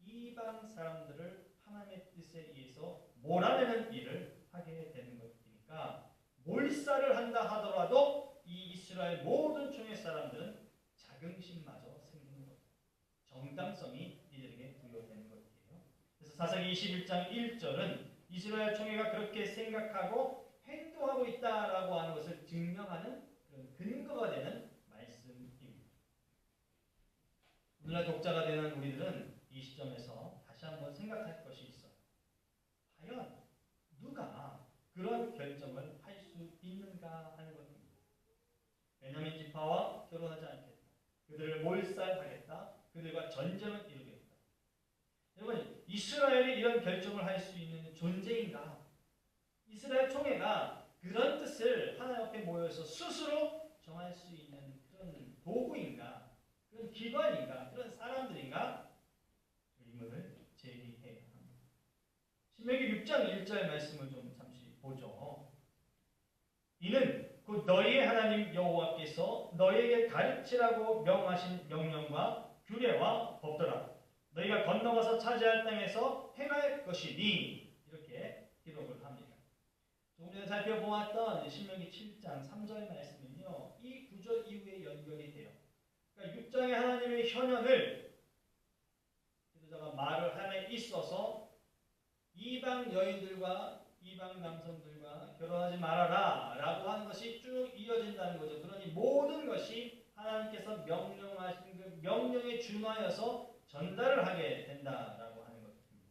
이방 사람들을 하나님의 뜻에 의해서 몰아내는 일을 하게 되는 것이니까 몰살을 한다 하더라도 이 이스라엘 모든 총회 사람들은 자긍심마저 생기는 것, 정당성이 이들에게 부여되는 것이에요. 그래서 사사기 21장 1절은 이스라엘 총회가 그렇게 생각하고 행동하고 있다라고 하는 것을 증명하는 그런 근거가 되는 말씀입니다. 오늘날 독자가 되는 우리들은 이 시점에서 다시 한번 생각할 것이 있어요. 과연 누가 그런 결정을 할 수 있는가 하는 것입니다. 베냐민 지파와 결혼하지 않겠다. 그들을 몰살하겠다. 그들과 전쟁을 이루겠다. 여러분, 이스라엘이 이런 결정을 할 수 있는 존재인가? 이스라엘 총회가 그런 뜻을 하나님 앞에 모여서 스스로 정할 수 있는 그런 도구인가? 그런 기관인가? 그런 사람들인가? 의문을 제기해야 합니다. 신명기 6장 1절 말씀을 좀 잠시 보죠. 이는 곧 너희의 하나님 여호와께서 너희에게 가르치라고 명하신 명령과 규례와 법도라. 너희가 건너가서 차지할 땅에서 행할 것이니 이렇게 기록을 합니다. 조금 전에 살펴보았던 신명기 7장 3절 말씀은요. 이 9절 이후에 연결이 돼요. 그러니까 6장의 하나님의 현현을 기도자가 말을 함에 있어서 이방 여인들과 이방 남성들과 결혼하지 말아라 라고 하는 것이 쭉 이어진다는 거죠. 그러니 모든 것이 하나님께서 명령하신 그 명령에 준하여서 전달을 하게 된다라고 하는 것입니다.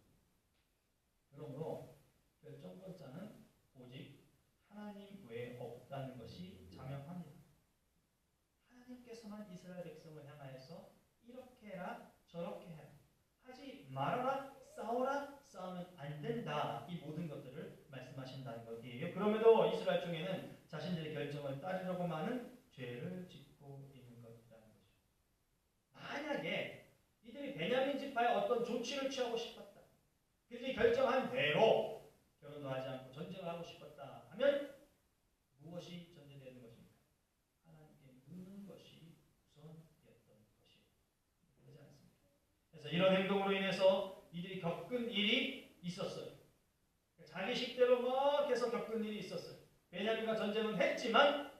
그러므로 결정권자는 오직 하나님 외에 없다는 것이 자명합니다. 하나님께서만 이스라엘 백성을 향하여서 이렇게 해라 저렇게 해라 하지 말아라 싸워라 싸우면 안 된다 이 모든 것들을 말씀하신다는 것이에요. 그럼에도 이스라엘 중에는 자신들의 결정을 따르려고만은 죄를 짓고 있는 것이라는 것이죠. 만약에 이들이 베냐민 지파에 어떤 조치를 취하고 싶었다. 그들이 결정한 대로 결혼도 하지 않고 전쟁을 하고 싶었다 하면 무엇이 전제되는 것입니까? 하나님께 묻는 것이 우선이었던 것이에요. 그러지 않습니까? 그래서 이런 행동으로 인해서 이들이 겪은 일이 있었어요. 자기 식대로 막 해서 겪은 일이 있었어요. 베냐민과 전쟁은 했지만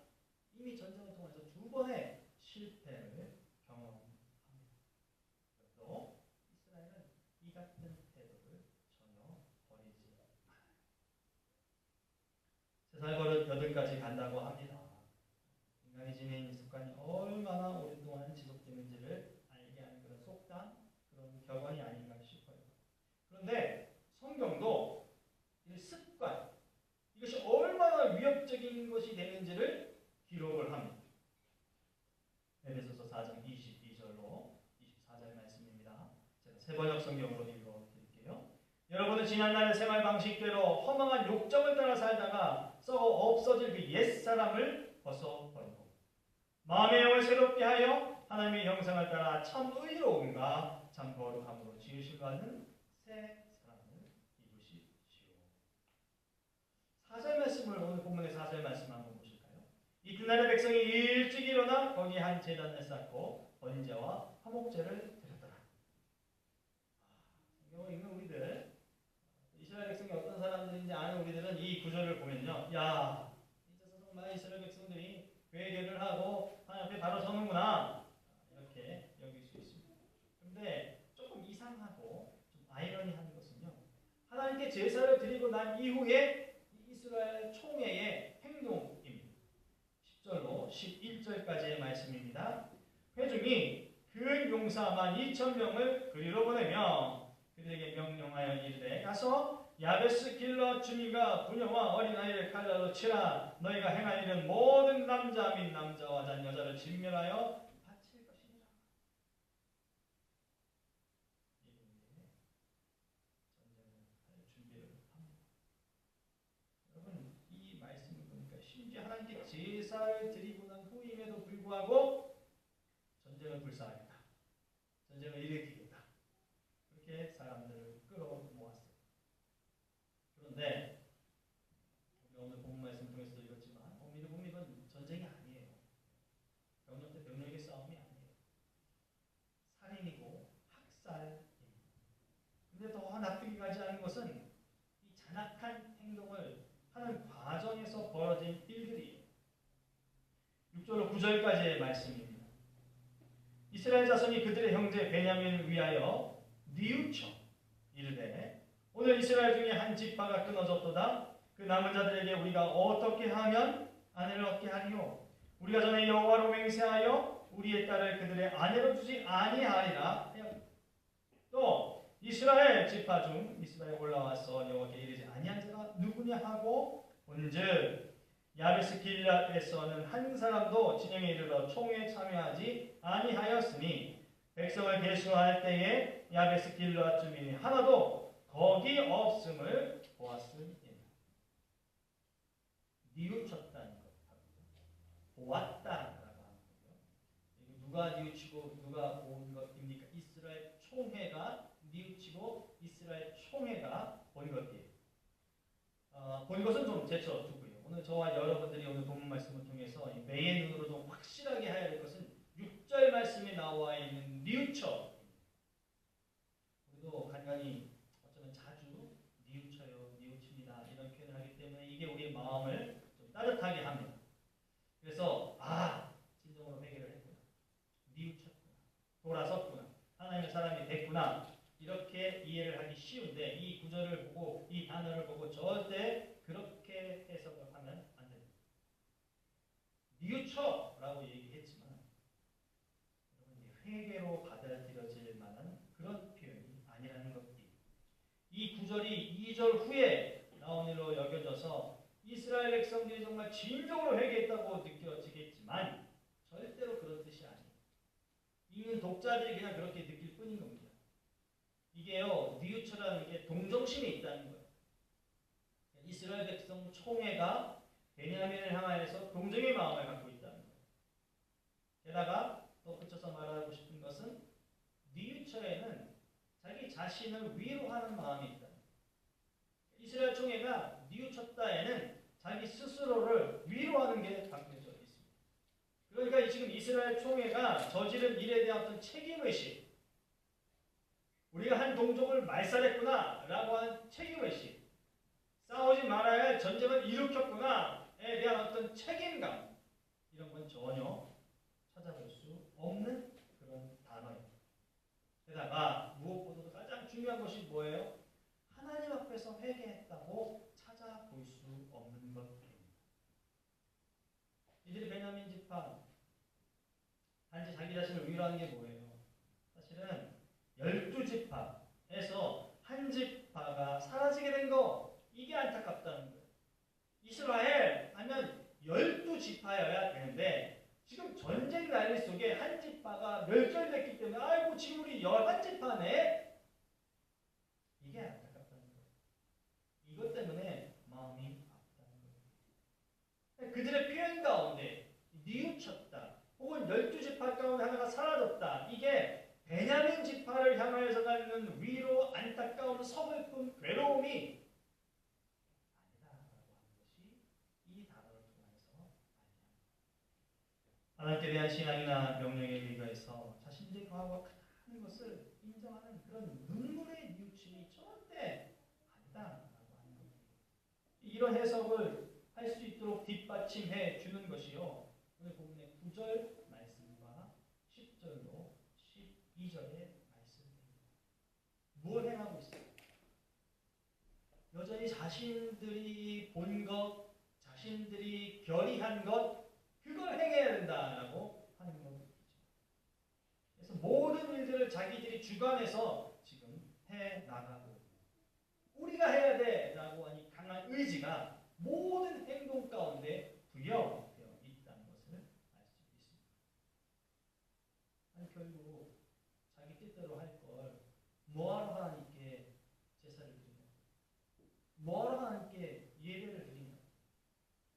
이미 전쟁을 통해서 두 번의 실패를 경험합니다. 또 이스라엘은 이 같은 태도를 전혀 버리지 않아요. 세살 버릇 8가지 간다고 합니다. 인간이 지닌 습관이 얼마나 오랫동안 지속되는지를 알게 하는 그런 속담, 그런 격언이 아닌가 싶어요. 그런데 성경도 이 습관, 이것이 얼마나 위협적인 것이 되는지를 기록을 합니다. 에베소서 4장 22절로 24절 말씀입니다. 제가 새번역 성경으로 읽어드릴게요. 여러분은 지난날의 생활 방식대로 허망한 욕정을 따라 살다가 썩어 없어질 그 옛사람을 벗어버리고 마음의 영을 새롭게 하여 하나님의 형상을 따라 참 의로움과 참 거룩함으로 지으신 것은 새 사람을 입으시오. 4절 말씀을 오늘 본문의 4절 말씀 한번 보실까요? 이튿날에 백성이 일찍 일어나 거기에 한 제단을 쌓고 번제와 화목제를 드렸더라. 성경을 읽는 우리들, 이스라엘 백성이 어떤 사람들인지 아는 우리들은 이 구절을 보면요, 야, 이제서 정말 이스라엘 백성들이 회개를 하고 하나님 앞에 바로 서는구나, 이렇게 여길 수 있습니다. 그런데 조금 이상하고 좀 아이러니한 것은요, 하나님께 제사를 드리고 난 이후에 이스라엘 총회의 행동입니다. 10절로 11절까지의 말씀입니다. 회중이 그 용사 12,000명을 그리로 보내며 그들에게 명령하여 이르되 가서 야베스 길러 주민과 부녀와 어린아이를 칼날로 치라. 너희가 행한 일은 모든 남자 및 남자와 잔 여자를 진멸하여 바칠 것이니라. 이후에 전쟁을 할 준비를 합니다. 여러분, 이 말씀을 보니까 심지어 하나님께 제사를 드리고 난 후임에도 불구하고 전쟁을 불사하겠다, 전쟁을 일으키겠다, 그렇게 사람들을 끌어모았어요. 그런데 우리가 오늘 본문 말씀 통해서도 읽었지만 오늘 이건 전쟁이 아니에요. 병력 대 병력의 싸움이 아니에요. 살인이고 학살입니다. 근데 더 납득이 가지 않은 것은 이 잔악한 행동을 하는 과정에서 벌어진 일들이에요. 6절로 9절까지의 말씀입니다. 이스라엘 자손이 그들의 형제 베냐민을 위하여 뉘우쳐 이르되 오늘 이스라엘 중에 한 지파가 끊어졌도다. 그 남은 자들에게 우리가 어떻게 하면 아내를 얻게 하리요? 우리가 전에 여호와로 맹세하여 우리의 딸을 그들의 아내로 주지 아니하리라. 또 이스라엘 지파 중 이스라엘에 올라와서 여호와께 이르지 아니한 자가 누구냐 하고 본즉 야베스 길앗에서는 한 사람도 진영에 이르러 총회에 참여하지 아니하였으니 백성을 계수할 때에 야베스 길앗 주민이 하나도 거기 없음을 보았음이니라. 뉘우쳤다는 것하고 보았다라고 하는 거예요. 누가 뉘우치고 누가 본 것입니까? 이스라엘 총회가 뉘우치고 이스라엘 총회가 본 것이에요. 본 것은 좀 제쳐두고요. 오늘 저와 여러분들이 오늘 본문 말씀을 통해서 매의 눈으로 좀 확실하게 해야 될 것은 6절 말씀에 나와 있는 뉘우쳐. 우리도 간간히 어쩌면 자주 뉘우쳐요, 뉘우칩니다 이런 표현을 하기 때문에 이게 우리의 마음을 좀 따뜻하게 합니다. 그래서 진정으로 회개를 했구나, 뉘우쳤구나, 돌아섰구나, 하나님의 사람이 됐구나, 이렇게 이해를 하기 쉬운데 이 구절을 보고 이 단어를 보고 절대 그렇게 해석을 하면 안 됩니다. 뉘우쳐라고 얘기했지만 회개로 받아들여질 만한 그런 표현이 아니라는 것입니다. 이 구절이 2절 후에 나온 일로 여겨져서 이스라엘 백성들이 정말 진정으로 회개했다고 느껴지겠지만 절대로 그런 뜻이 아니에요. 읽는 독자들이 그냥 그렇게 느낄 뿐인 겁니다. 이게요, 뉘우쳐라는 게 동정심이 있다는 거예요. 이스라엘 백성 총회가 베냐민을 향하여서 동정의 마음을 갖고 있다는 거예요. 게다가 또 붙여서 말하고 싶은 것은 니유처에는 자기 자신을 위로하는 마음이 있다. 이스라엘 총회가 뉘우쳤다에는 자기 스스로를 위로하는 게 담겨져 있습니다. 그러니까 지금 이스라엘 총회가 저지른 일에 대한 어떤 책임의식, 우리가 한 동족을 말살했구나 라고 하는 책임의식, 싸우지 말아야 할 전쟁을 일으켰구나에 대한 어떤 책임감, 이런 건 전혀 찾아볼 수 없는 그런 단어입니다. 게다가 무엇보다도 가장 중요한 것이 뭐예요? 하나님 앞에서 회개했다고 찾아볼 수 없는 것입니다. 이들이 베냐민 지파 단지 자기 자신을 위로하는 게 뭐예요? 사실은 12지파에서 한 지파가 사라지게 된 거, 이게 안타깝다는 거예요. 이스라엘 하면 12지파여야 되는데 지금 전쟁 난리 속에 한 지파가 멸절됐기 때문에 아이고 지금 우리 11지파네? 이게 안타깝다는 거예요. 이것 때문에 마음이 아프다는 거예요. 그들의 표현 가운데 뉘우쳤다 혹은 12지파 가운데 하나가 사라졌다, 이게 베냐민 지파를 향하여서 갖는 위로, 안타까움, 서글픔, 괴로움이 아니다라고 하는 것이 이 단어를 통해서 하나님께 대한 신앙이나 명령에 의거해서 자신들이 거하고 같다는 것을 인정하는 그런 눈물의 뉘우침이 절대 아니다라고 하는 겁니다. 이런 해석을 할 수 있도록 뒷받침해 주는 것이요, 오늘 본문의 9절 말씀과 10절로 12절의 말씀입니다. 무엇을 행하고 있어요? 여전히 자신들이 본 것, 자신들이 결의한 것, 그걸 행해야 된다라고 하는 것이죠. 그래서 모든 일들을 자기들이 주관해서 지금 해 나가고, 우리가 해야 돼라고 하니 강한 의지가 모든 행동 가운데 부여되어 있다는 것을 알 수 있습니다. 아니 결국 자기 뜻대로 할 걸 뭐하러 하나님께 제사를 드리냐, 뭐하러 하나님께 예배를 드리냐,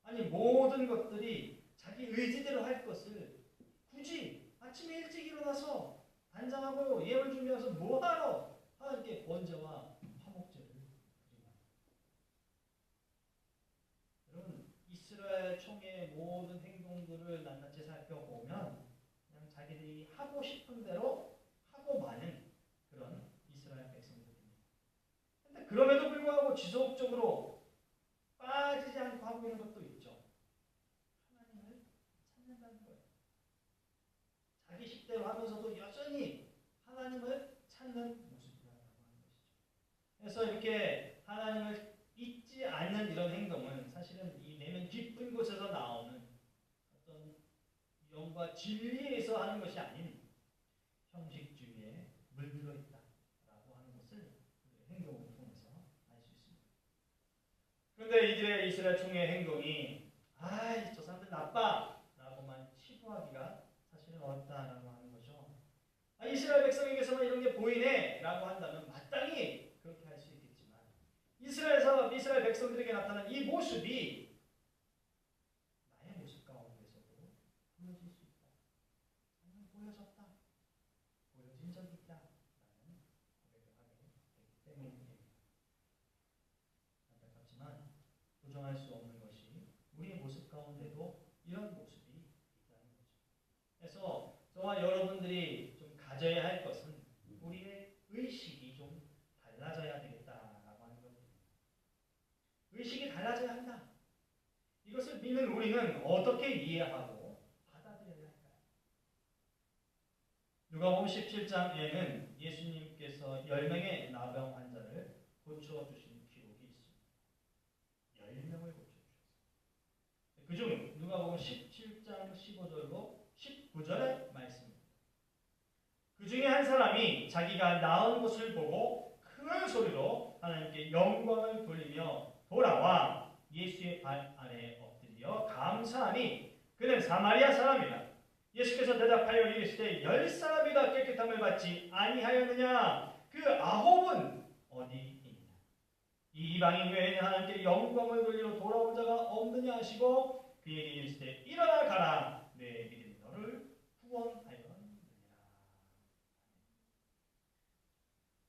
아니 모든 것들이 자기 의지대로 할 것을 굳이 아침에 일찍 일어나서 단장하고 예물 준비해서 뭐하러 하나님께 번제와 화목제를 드리냐. 여러분, 이스라엘 총회의 모든 행동들을 낱낱이 살펴보면 그냥 자기들이 하고 싶은 대로 하고 마는 그런 이스라엘 백성들입니다. 근데 그럼에도 불구하고 지속적으로 빠지지 않고 하고 있는 것도 있죠. 하나님을 찾는다는 거예요. 자기 식대로 하면서도 여전히 하나님을 찾는 모습이라고 하는 것이죠. 그래서 이렇게 하나님을 잊지 않는 이런 행동은 사실은 이 내면 깊은 곳에서 나오는 어떤 영과 진리에서 하는 것이 아닌 형식주의에 물들어 있다라고 하는 것을 그들의 행동을 통해서 알 수 있습니다. 그런데 이들의 이스라엘 총회의 행동이 아이 저 사람들 나빠라고만 치부하기가 사실은 어렵다라고 하는 거죠. 이스라엘 백성에게서만 이런 게 보이네라고 한다면 마땅히 그렇게 할 수 있겠지만 이스라엘 백성들에게 나타난 이 모습이 나의 모습 가운데서도 보여질 수 있다. 아니면 보여졌다. 보여진 적이 있다라는 고백을 하게 되기 때문입니다. 안타깝지만 부정할 수 없는 것이 우리의 모습 가운데도 이런 모습이 있다는 거죠. 그래서 저와 여러분들이 좀 가져야 할 것은 우리의 의식이 좀 달라져야 되겠다라고 하는 겁니다. 의식이 달라져야 한다. 이것을 믿는 우리는 어떻게 이해하고 받아들여야 할까요? 누가복음 17장에는 예수님께서 10명의 나병 환자를 고쳐주신 기록이 있습니다. 10명을 고쳐주셨어요. 그중 누가복음 17장 15절로 19절의 말씀입니다. 그 중에 한 사람이 자기가 나은 것을 보고 큰 소리로 하나님께 영광을 돌리며 돌아와 예수의 발 아래에 엎드려 감사하니 그는 사마리아 사람이라. 예수께서 대답하여 이르시되 10사람이 다 깨끗함을 받지 아니하였느냐? 그 9은 어디 있느냐? 이 이방인 외에는 하나님께 영광을 돌리러 돌아온 자가 없느냐 하시고 그에게 이르시되 일어나 가라 내 믿음이 너를 구원하였느니라.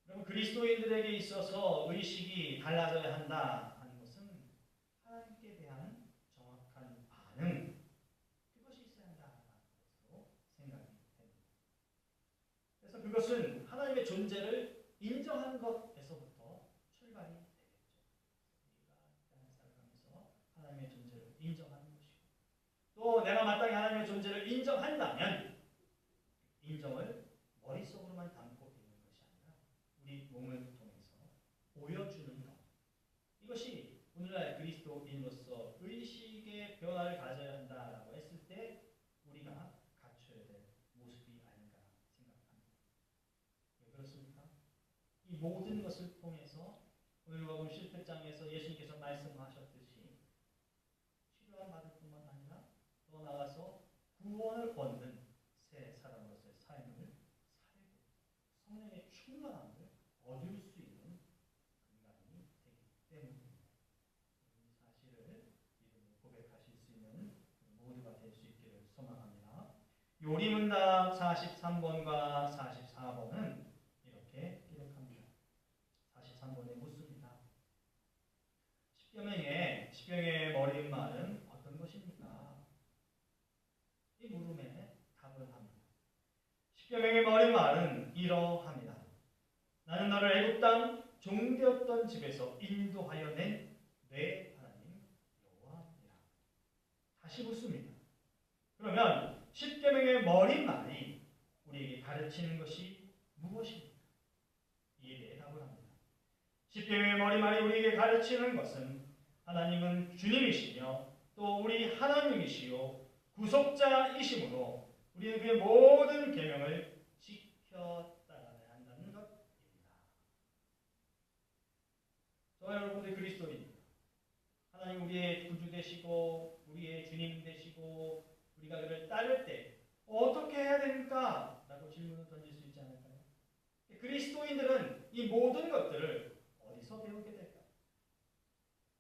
그럼 그리스도인들에게 있어서 의식이 달라져야 한다 하는 것은 하나님께 대한 정확한 반응, 그것이 있어야 한다는 것으로 생각이 됩니다. 그래서 그것은 하나님의 존재를 인정하는 것에서부터 출발이 되겠죠. 우리가 땅을 살아가면서 하나님의 존재를 인정하는 것이고, 또 내가 마땅히 하나님의 존재를 인정한다면 인정을 머릿속으로만 담고 있는 것이 아니라 우리 몸을 통해서 보여주는 것, 이것이 오늘날 그리스도인으로서 의식의 변화를 가져야 한다라고 했을 때 우리가 갖춰야 될 모습이 아닌가 생각합니다. 왜 그렇습니까? 이 모든 것을 통해서 오늘 복음 10회장에서 예수님께서 말씀하셨듯이 치료함 받을 뿐만 아니라 더 나아가서 구원을 얻는 새 사람으로서의 삶을 살고 성령의 충만함을 얻을 수 있는 인간이 되기 때문입니다. 이 사실을 믿음으로 고백하실 수 있는 모두가 될 수 있기를 소망합니다. 요리문답 43번과 44번은 이렇게 기록합니다. 43번에 묻습니다. 십계명의 머릿말은 어떤 것입니까? 이 물음에 답을 합니다. 십계명의 머릿말은 이러합니다. 나는 너를 애굽 땅 종되었던 집에서 인도하여 낸 내 하나님 여호와니라. 다시 묻습니다. 그러면 십계명의 머릿말이 우리에게 가르치는 것이 무엇입니까? 이에 대해 답을 합니다. 십계명의 머릿말이 우리에게 가르치는 것은 하나님은 주님이시며 또 우리 하나님이시요 구속자이시므로 우리는 그의 모든 계명을 지켜 따라야 한다는 것입니다. 저와 여러분들 그리스도인입니다. 하나님 우리의 구주 되시고 우리의 주님 되시고 우리가 그를 따를 때 어떻게 해야 됩니까? 라고 질문을 던질 수 있지 않을까요? 그리스도인들은 이 모든 것들을 어디서 배우게 될까요?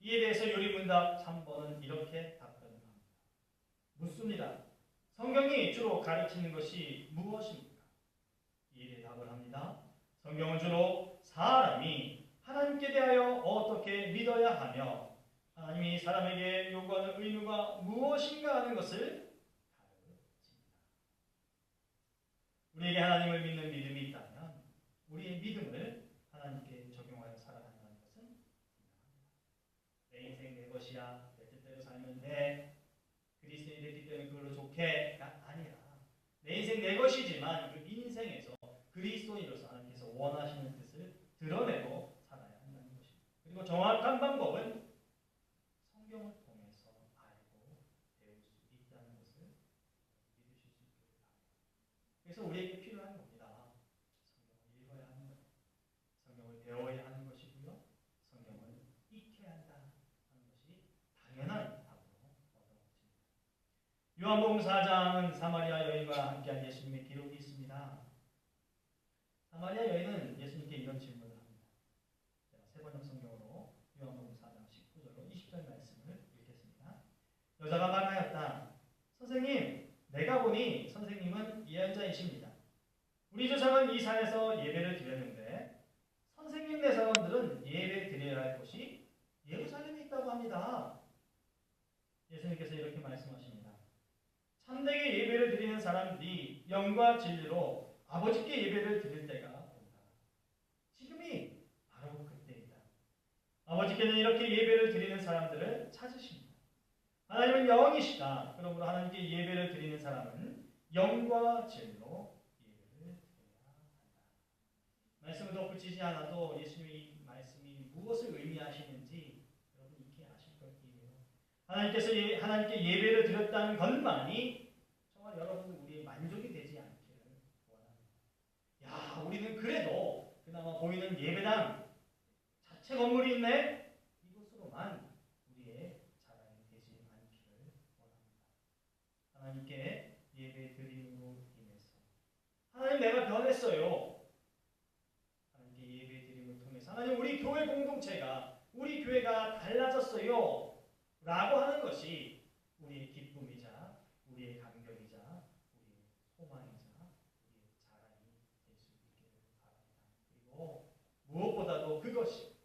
이에 대해서 요리문답 3번은 이렇게 답변을 합니다. 묻습니다. 성경이 주로 가르치는 것이 무엇입니까? 이에 대해 답을 합니다. 성경은 주로 사람이 하나님께 대하여 어떻게 믿어야 하며 하나님이 사람에게 요구하는 의무가 무엇인가 하는 것을 가르칩니다. 우리에게 하나님을 믿는 믿음이 있다면 우리의 믿음을 하나님께 적용하여 살아간다는 것은 분명합니다. 내 인생 내 것이야, 내 뜻대로 살면 돼, 그리스도인이 됐기 때문에 그걸로 좋게가 아니라 내 인생 내 것이지만 그 인생에서 그리스도인으로서 하나님께서 원하시는 뜻을 드러내고 살아야 한다는 것입니다. 그리고 정확한 방법은 성경을 통해서 알고 배울 수 있다는 것을 믿으실 수 있기를 바랍니다. 그래서 우리에게 필요한 겁니다. 성경을 읽어야 하는 것, 성경을 배워야 하는 것이고요. 성경을 익혀야 한다 하는 것이 당연한 답으로 얻어집니다. 요한복음 4장은 사마리아 여인과 함께한 예수님의 기록이 있습니다. 사마리아 여인은 예수님께 이런 질문을 합니다. 제가 세 번역 성경으로 요한복음 4장 19절로 20절 말씀을 읽겠습니다. 여자가 말하였다. 선생님, 내가 보니 선생님은 예언자이십니다. 우리 조상은 이 산에서 예배를 드렸는데 선생님네 사람들은 예배 드려야 할 곳이 예루살렘에 있다고 합니다. 예수님께서 이렇게 말씀하십니다. 참되게 예배를 드리는 사람들이 영과 진리로 아버지께 예배를 드릴 때가 온다. 지금이 바로 그때이다. 아버지께는 이렇게 예배를 드리는 사람들을 찾으십니다. 하나님은 영이시다. 그러므로 하나님께 예배를 드리는 사람은 영과 진리로 예배를 드려야 한다. 말씀을 덧붙이지 않아도 예수님의 이 말씀이 무엇을 의미하시는지 여러분 익히 아실 것이에요. 하나님께 예배를 드렸다는 것만이 정말 여러분 우리의 만족이 되지 않기를 원합니다. 야, 우리는 그래도 그나마 보이는 예배당 자체 건물이 있네? 이것으로만 우리의 자랑이 되지 않기를 원합니다. 하나님께 예배 드림으로 인해서 하나님 내가 변했어요. 하나님께 예배 드림을 통해서 하나님 우리 교회 공동체가 우리 교회가 달라졌어요 라고 하는 것이 우리의 기쁨이자 우리의 감격이자 우리의 소망이자 우리의 자랑이 될 수 있기를 바랍니다. 그리고 무엇보다도 그것이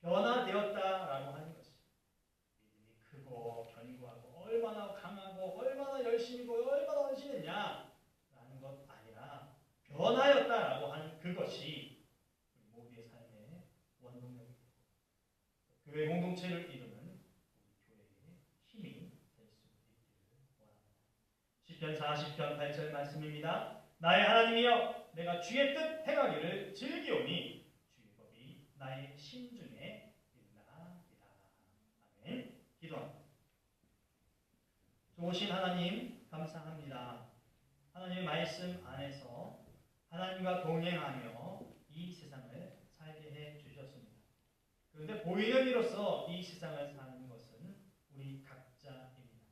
변화되었다라고 하는 것이 믿음이 크고 견고하고 얼마나 강하고 얼마나 열심히고 얼마나 헌신했냐라는 것 아니라 변화였다라고 하는 그것이 우리 모두의 삶의 원동력이 되고 교회 공동체를 이루는 우리 교회의 힘이 될 수 있기를 원합니다. 시편 40편 8절 말씀입니다. 나의 하나님이여 내가 주의 뜻 행하기를 즐기오니 주의 법이 나의 심중에 있나이다. 아멘. 기도합니다. 좋으신 하나님 감사합니다. 하나님의 말씀 안에서 하나님과 동행하며 이 세상을 살게 해 주셨습니다. 그런데 보이는 이로써 이 세상을 사는 것은 우리 각자입니다.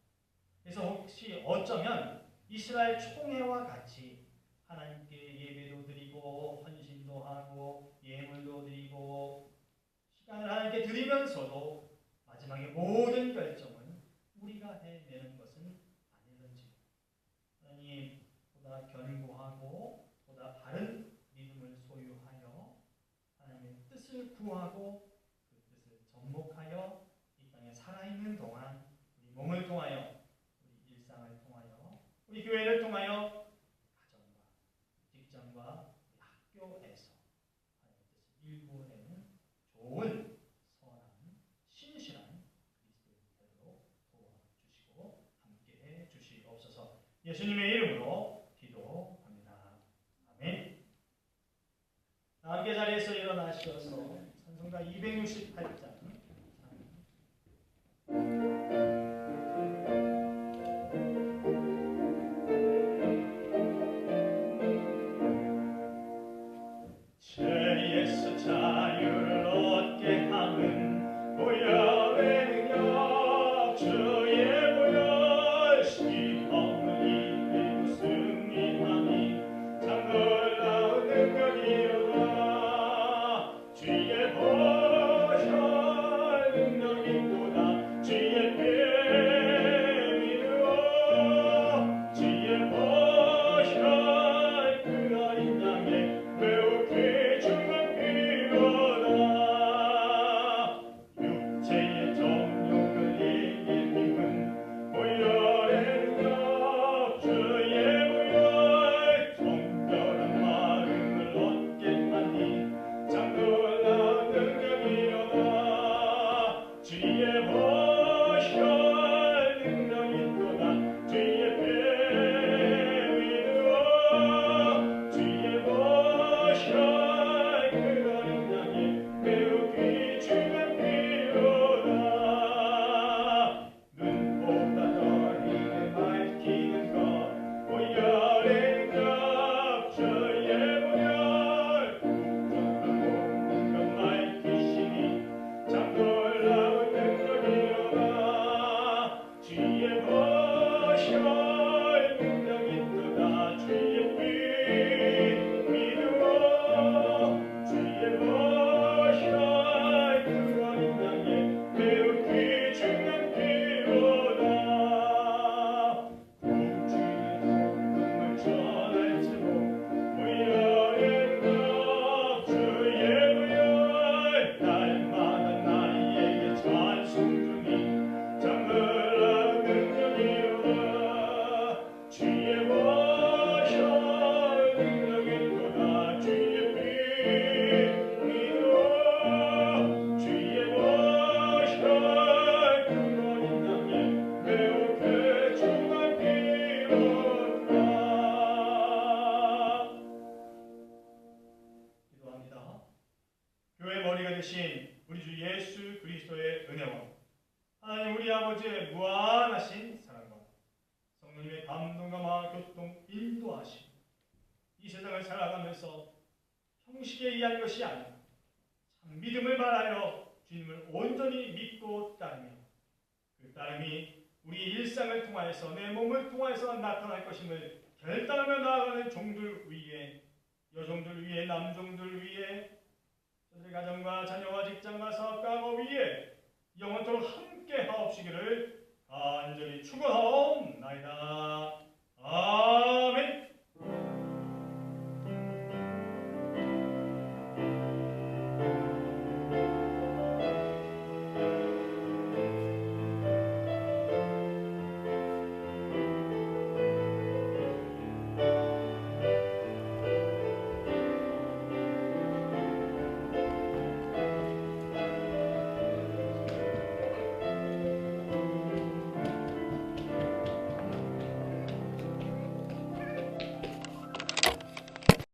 그래서 혹시 어쩌면 이스라엘 총회와 같이 하나님께 예배도 드리고 헌신도 하고 예물도 드리고 시간을 하나님께 드리면서도 마지막에 모든 결정은 우리가 해내는 것은 아닐런지 하나님 보다 견고하고 보다 바른 믿음을 소유하여 하나님의 뜻을 구하고 그 뜻을 접목하여 이 땅에 살아있는 동안 우리 몸을 통하여 우리 일상을 통하여 우리 교회를 통하여 가정과 직장과 우리 학교에서 하나님의 뜻을 일구어내는 좋은 선한 신실한 그리스도인이 되도록 도와주시고 함께해 주시옵소서. 예수님의 이름으로 기도합니다. 아멘. 함께 자리에서 일어나셔서 찬송가 268장 죄에서 자유를 얻게 하는 보혈의 능력 주의 보혈 시 없는 이기고 승리하니 참 놀라운 능력이로다. 주의 보혈 능력이 또다. 주의 피 믿어 주의 보혈 그 어린 양의 매우 귀중한 피로다. 육체의 정욕을 이길 힘은 보혈의 능력 주의 보혈 정결한 마음을 얻게 하니 참 놀라운 능력이로다. 주의 보혈 능력이 또다. 주의 피 믿어 주의 보혈 그 어린 양의 매우 귀중한 피로다. 눈보다 더 힘에 밝히는 것 보혈의 능력 주의 보혈 구속한 모든 것 밝히시니 참 놀라운 능력이로다. 주의 보혈 능력이 또다. 주의 피 믿어 주의 보혈 그 어린 양의 매우 귀중한 피로다. 구주의 복음을 전할지로 보혈의 능력 주의 보혈 날마다 나에게 찬송 중이 참 놀라운 능력이로다. 주의 보혈 능력이 또다. 주의 피 믿어 주의 보혈 그 어린 양의 매우 귀중한 피로다. 기도합니다. 교회 머리가 되신 우리 주 예수 그리스도의 은혜와 하나님 우리 아버지의 무한하신 사랑과 성령님의 감동과 교통 인도하심 이 세상을 살아가면서 형식에 의한 것이 아니라 참 믿음을 말하여 주님을 온전히 믿고 따르며 그 따름이 우리 일상을 통하여서 내 몸을 통하여서 나타날 것임을 결단하며 나아가는 종들 위에 여종들 위에 남종들 위에 그들의 가정과 자녀와 직장과 사업과 업 위에 영원토록 함께 하옵시기를 간절히 축원하옵나이다.